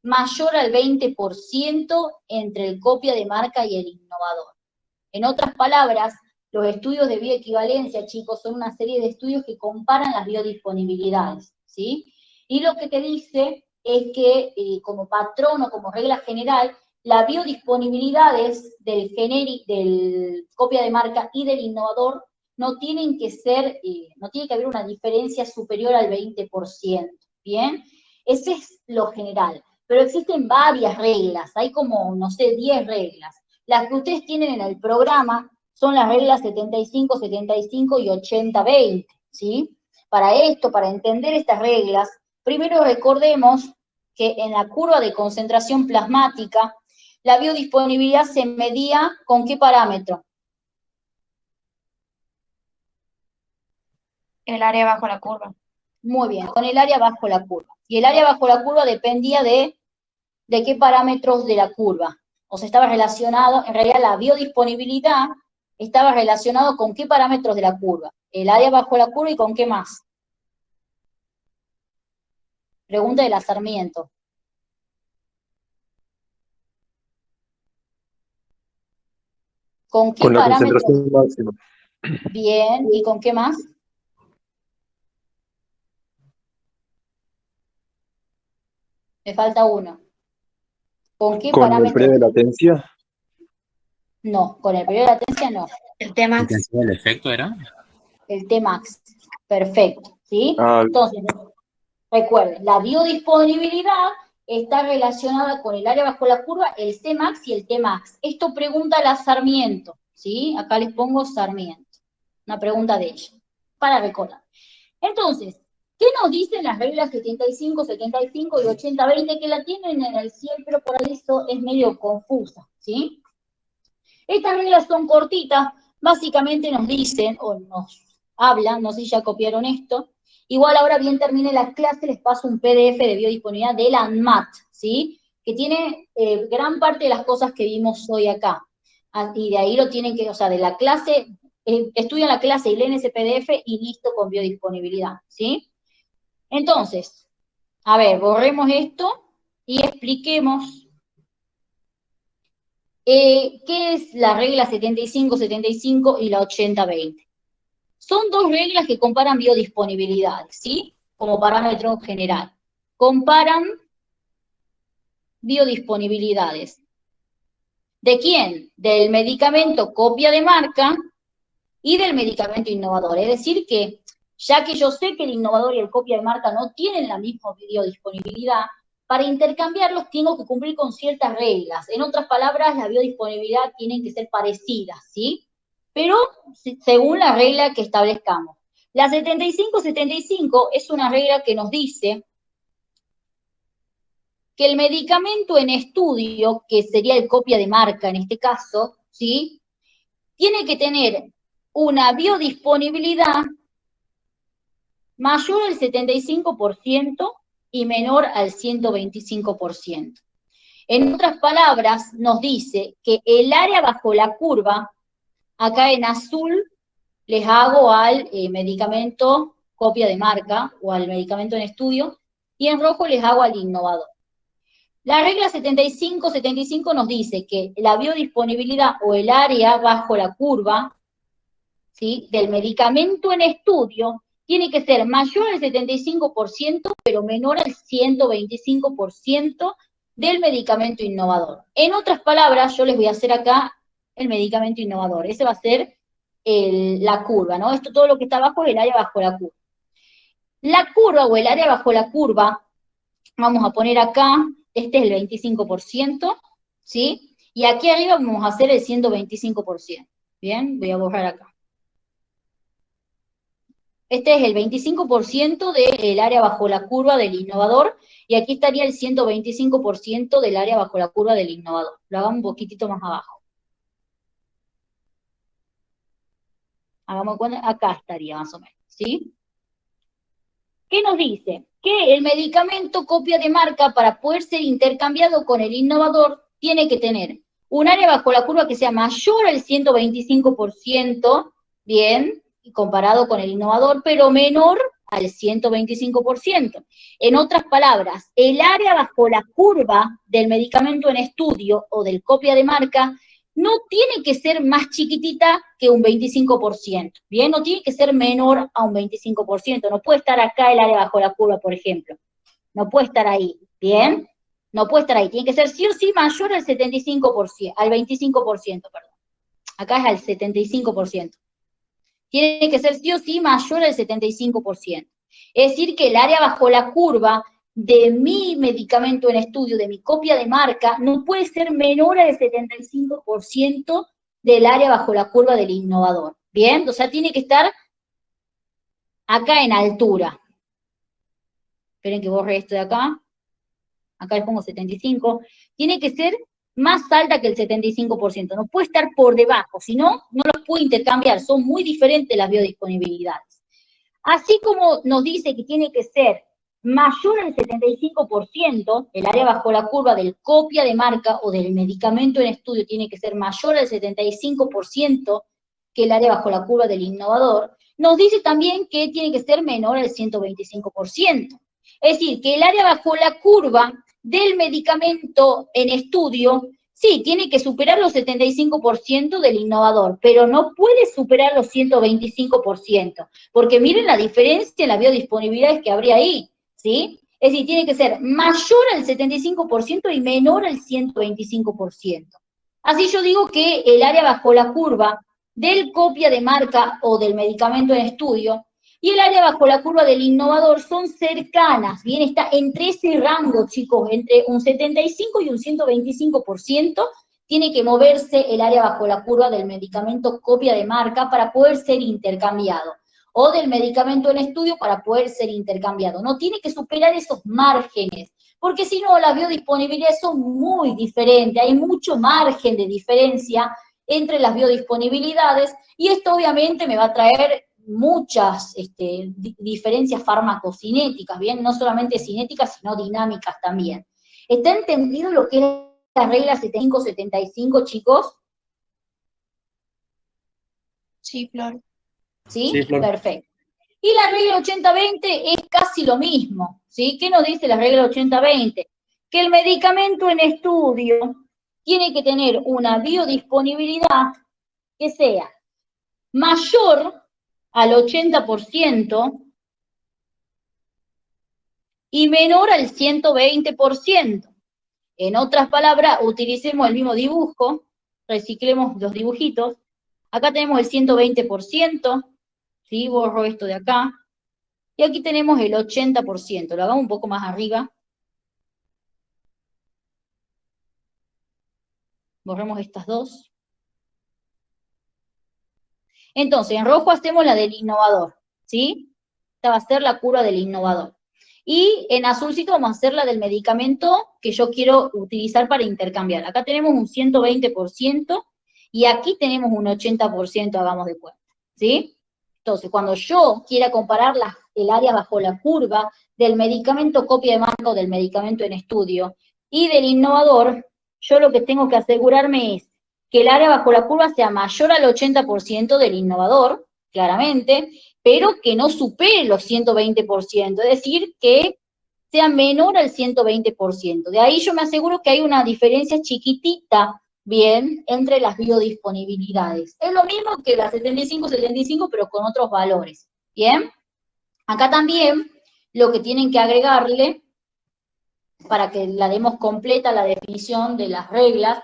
mayor al 20% entre el copia de marca y el innovador. En otras palabras, los estudios de bioequivalencia, chicos, son una serie de estudios que comparan las biodisponibilidades, ¿sí? Y lo que te dice es que, como patrón o como regla general, las biodisponibilidades del copia de marca y del innovador no tienen que ser, no tiene que haber una diferencia superior al 20%, ¿bien? Ese es lo general. Pero existen varias reglas, hay como, no sé, 10 reglas. Las que ustedes tienen en el programa son las reglas 75, 75 y 80-20, ¿sí? Para esto, para entender estas reglas, primero recordemos que en la curva de concentración plasmática, la biodisponibilidad se medía ¿con qué parámetro? El área bajo la curva. Muy bien, con el área bajo la curva. Y el área bajo la curva dependía de qué parámetros de la curva. O sea, estaba relacionado, en realidad la biodisponibilidad estaba relacionado con qué parámetros de la curva. El área bajo la curva y con qué más. Pregunta de la Sarmiento. ¿Con qué Con la parámetros? concentración máxima. Bien, ¿y con qué más? Me falta uno. ¿Con qué Con el parámetros? periodo de latencia. No, con el periodo de latencia no. El Tmax. ¿Intensidad del efecto era? El Tmax. Perfecto, ¿sí? Ah, Entonces, recuerden, la biodisponibilidad está relacionada con el área bajo la curva, el Cmax y el Tmax. Esto pregunta la Sarmiento, ¿sí? Acá les pongo Sarmiento. Una pregunta de ella, para recordar. Entonces, ¿qué nos dicen las reglas 75, 75 y 80-20 que la tienen en el cielo, pero por ahí eso es medio confusa, ¿sí? Estas reglas son cortitas, básicamente nos dicen, o nos hablan, no sé si ya copiaron esto, igual ahora bien termine la clase, les paso un PDF de biodisponibilidad de la ANMAT, ¿sí? Que tiene gran parte de las cosas que vimos hoy acá. Y de ahí lo tienen que, o sea, de la clase, estudian la clase y leen ese PDF y listo con biodisponibilidad, ¿sí? Entonces, a ver, borremos esto y expliquemos ¿qué es la regla 75-75 y la 80-20? Son dos reglas que comparan biodisponibilidades, ¿sí? Como parámetro general. Comparan biodisponibilidades. ¿De quién? Del medicamento copia de marca y del medicamento innovador. Es decir que, ya que yo sé que el innovador y el copia de marca no tienen la misma biodisponibilidad, para intercambiarlos tengo que cumplir con ciertas reglas. En otras palabras, la biodisponibilidad tienen que ser parecidas, ¿sí? Pero según la regla que establezcamos. La 75-75 es una regla que nos dice que el medicamento en estudio, que sería el copia de marca en este caso, ¿sí? Tiene que tener una biodisponibilidad mayor al 75% y menor al 125%. En otras palabras, nos dice que el área bajo la curva, acá en azul les hago al medicamento copia de marca o al medicamento en estudio, y en rojo les hago al innovador. La regla 75-75 nos dice que la biodisponibilidad o el área bajo la curva, ¿sí?, del medicamento en estudio tiene que ser mayor al 75%, pero menor al 125% del medicamento innovador. En otras palabras, yo les voy a hacer acá el medicamento innovador. Ese va a ser la curva, ¿no? Esto, todo lo que está abajo es el área bajo la curva. La curva o el área bajo la curva, vamos a poner acá, este es el 25%, ¿sí? Y aquí arriba vamos a hacer el 125%. Bien, voy a borrar acá. Este es el 25% del área bajo la curva del innovador, y aquí estaría el 125% del área bajo la curva del innovador. Lo hagamos un poquitito más abajo. Hagamos cuenta, acá estaría más o menos, ¿sí? ¿Qué nos dice? Que el medicamento copia de marca, para poder ser intercambiado con el innovador, tiene que tener un área bajo la curva que sea mayor al 125%, bien, comparado con el innovador, pero menor al 125%. En otras palabras, el área bajo la curva del medicamento en estudio o del copia de marca no tiene que ser más chiquitita que un 25%, ¿bien? No tiene que ser menor a un 25%, no puede estar acá el área bajo la curva, por ejemplo. No puede estar ahí, ¿bien? No puede estar ahí, tiene que ser sí o sí mayor al 75%, al 25%, perdón. Acá es al 75%. Tiene que ser sí o sí mayor al 75%. Es decir, que el área bajo la curva de mi medicamento en estudio, de mi copia de marca, no puede ser menor al 75% del área bajo la curva del innovador. ¿Bien? O sea, tiene que estar acá en altura. Esperen que borre esto de acá. Acá le pongo 75. Tiene que ser más alta que el 75%. No puede estar por debajo, si no, no los puede intercambiar. Son muy diferentes las biodisponibilidades. Así como nos dice que tiene que ser mayor al 75%, el área bajo la curva del copia de marca o del medicamento en estudio tiene que ser mayor al 75% que el área bajo la curva del innovador, nos dice también que tiene que ser menor al 125%. Es decir, que el área bajo la curva del medicamento en estudio, sí, tiene que superar los 75% del innovador, pero no puede superar los 125%, porque miren la diferencia en la biodisponibilidad que habría ahí, ¿sí? Es decir, tiene que ser mayor al 75% y menor al 125%. Así yo digo que el área bajo la curva del copia de marca o del medicamento en estudio y el área bajo la curva del innovador son cercanas, bien, está entre ese rango, chicos, entre un 75 y un 125%, tiene que moverse el área bajo la curva del medicamento copia de marca para poder ser intercambiado, o del medicamento en estudio para poder ser intercambiado. No tiene que superar esos márgenes, porque si no, las biodisponibilidades son muy diferentes, hay mucho margen de diferencia entre las biodisponibilidades, y esto obviamente me va a traer muchas diferencias farmacocinéticas, ¿bien? No solamente cinéticas, sino dinámicas también. ¿Está entendido lo que es la regla 75-75, chicos? Sí, Flor. ¿Sí? Sí, Flor. Perfecto. Y la regla 80-20 es casi lo mismo, ¿sí? ¿Qué nos dice la regla 80-20? Que el medicamento en estudio tiene que tener una biodisponibilidad que sea mayor al 80% y menor al 120%. En otras palabras, utilicemos el mismo dibujo, reciclemos los dibujitos. Acá tenemos el 120%, ¿sí? Borro esto de acá. Y aquí tenemos el 80%, lo hagamos un poco más arriba. Borremos estas dos. Entonces, en rojo hacemos la del innovador, ¿sí? Esta va a ser la curva del innovador. Y en azulcito vamos a hacer la del medicamento que yo quiero utilizar para intercambiar. Acá tenemos un 120% y aquí tenemos un 80%, hagamos de cuenta, ¿sí? Entonces, cuando yo quiera comparar el área bajo la curva del medicamento copia de marca o del medicamento en estudio y del innovador, yo lo que tengo que asegurarme es que el área bajo la curva sea mayor al 80% del innovador, claramente, pero que no supere los 120%, es decir, que sea menor al 120%. De ahí yo me aseguro que hay una diferencia chiquitita, bien, entre las biodisponibilidades. Es lo mismo que la 75-75, pero con otros valores, ¿bien? Acá también lo que tienen que agregarle, para que la demos completa la definición de las reglas,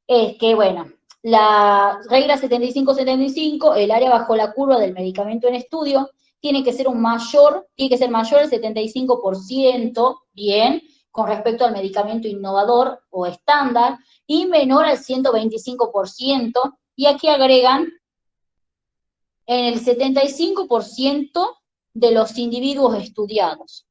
es que, bueno, la regla 75-75, el área bajo la curva del medicamento en estudio, tiene que ser mayor al 75%, bien, con respecto al medicamento innovador o estándar, y menor al 125%, y aquí agregan en el 75% de los individuos estudiados.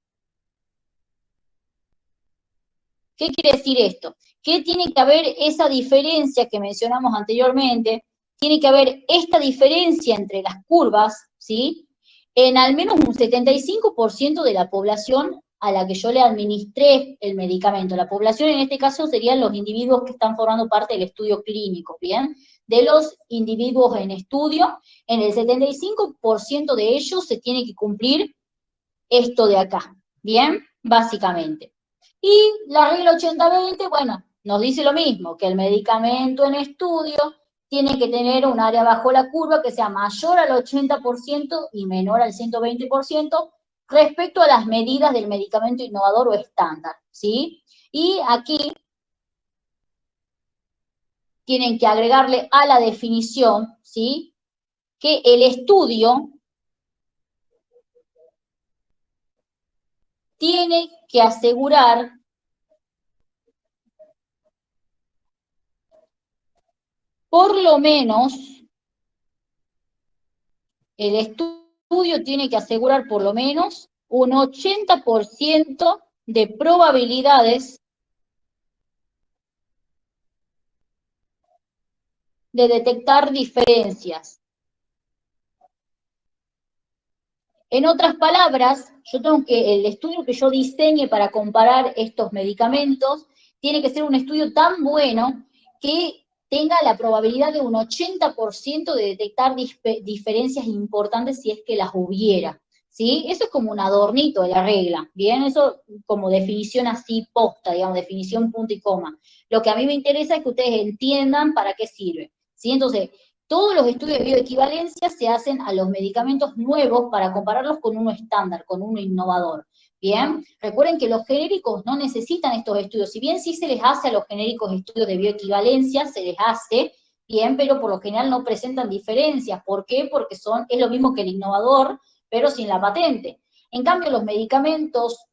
¿Qué quiere decir esto? Que tiene que haber esa diferencia que mencionamos anteriormente, tiene que haber esta diferencia entre las curvas, ¿sí? En al menos un 75% de la población a la que yo le administré el medicamento. La población en este caso serían los individuos que están formando parte del estudio clínico, ¿bien? De los individuos en estudio, en el 75% de ellos se tiene que cumplir esto de acá, ¿bien? Básicamente. Y la regla 80-20, bueno, nos dice lo mismo, que el medicamento en estudio tiene que tener un área bajo la curva que sea mayor al 80% y menor al 120% respecto a las medidas del medicamento innovador o estándar, ¿sí? Y aquí tienen que agregarle a la definición, ¿sí? Que el estudio tiene que asegurar por lo menos, el estudio tiene que asegurar por lo menos un 80% de probabilidades de detectar diferencias. En otras palabras, el estudio que yo diseñe para comparar estos medicamentos tiene que ser un estudio tan bueno que tenga la probabilidad de un 80% de detectar diferencias importantes si es que las hubiera, ¿sí? Eso es como un adornito de la regla, ¿bien? Eso como definición así posta, digamos, definición punto y coma. Lo que a mí me interesa es que ustedes entiendan para qué sirve, ¿sí? Entonces, todos los estudios de bioequivalencia se hacen a los medicamentos nuevos para compararlos con uno estándar, con uno innovador. Bien, recuerden que los genéricos no necesitan estos estudios, si bien sí se les hace a los genéricos estudios de bioequivalencia, se les hace, bien, pero por lo general no presentan diferencias. ¿Por qué? Porque es lo mismo que el innovador, pero sin la patente. En cambio, los medicamentos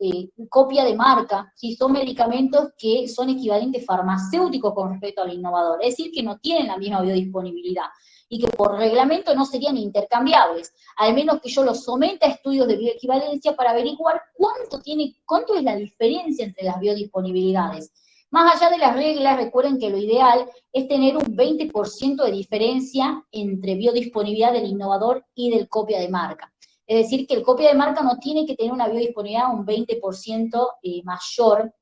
copia de marca, ¿sí? Son medicamentos que son equivalentes farmacéuticos con respecto al innovador, es decir, que no tienen la misma biodisponibilidad y que por reglamento no serían intercambiables, al menos que yo los someta a estudios de bioequivalencia para averiguar cuánto es la diferencia entre las biodisponibilidades. Más allá de las reglas, recuerden que lo ideal es tener un 20% de diferencia entre biodisponibilidad del innovador y del copia de marca. Es decir, que el copia de marca no tiene que tener una biodisponibilidad un 20% mayor,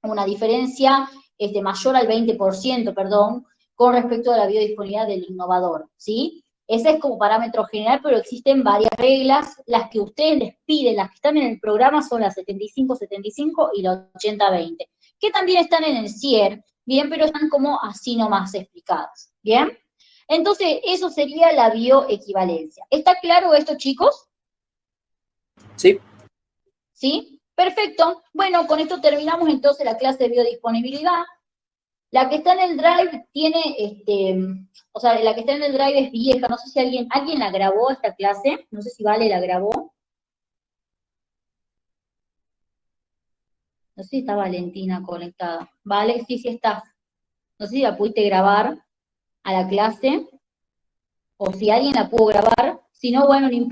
una diferencia mayor al 20%, perdón, con respecto a la biodisponibilidad del innovador, ¿sí? Ese es como parámetro general, pero existen varias reglas. Las que ustedes les piden, las que están en el programa, son las 75-75 y las 80-20, que también están en el CIER, bien, pero están como así nomás explicadas, ¿bien? Entonces, eso sería la bioequivalencia. ¿Está claro esto, chicos? Sí. ¿Sí? Perfecto. Bueno, con esto terminamos entonces la clase de biodisponibilidad. La que está en el Drive tiene, o sea, la que está en el Drive es vieja, no sé si alguien la grabó esta clase, no sé si Vale la grabó. No sé si está Valentina conectada. Vale, sí, sí estás. No sé si la pudiste grabar a la clase, o si alguien la pudo grabar. Si no, bueno, no importa.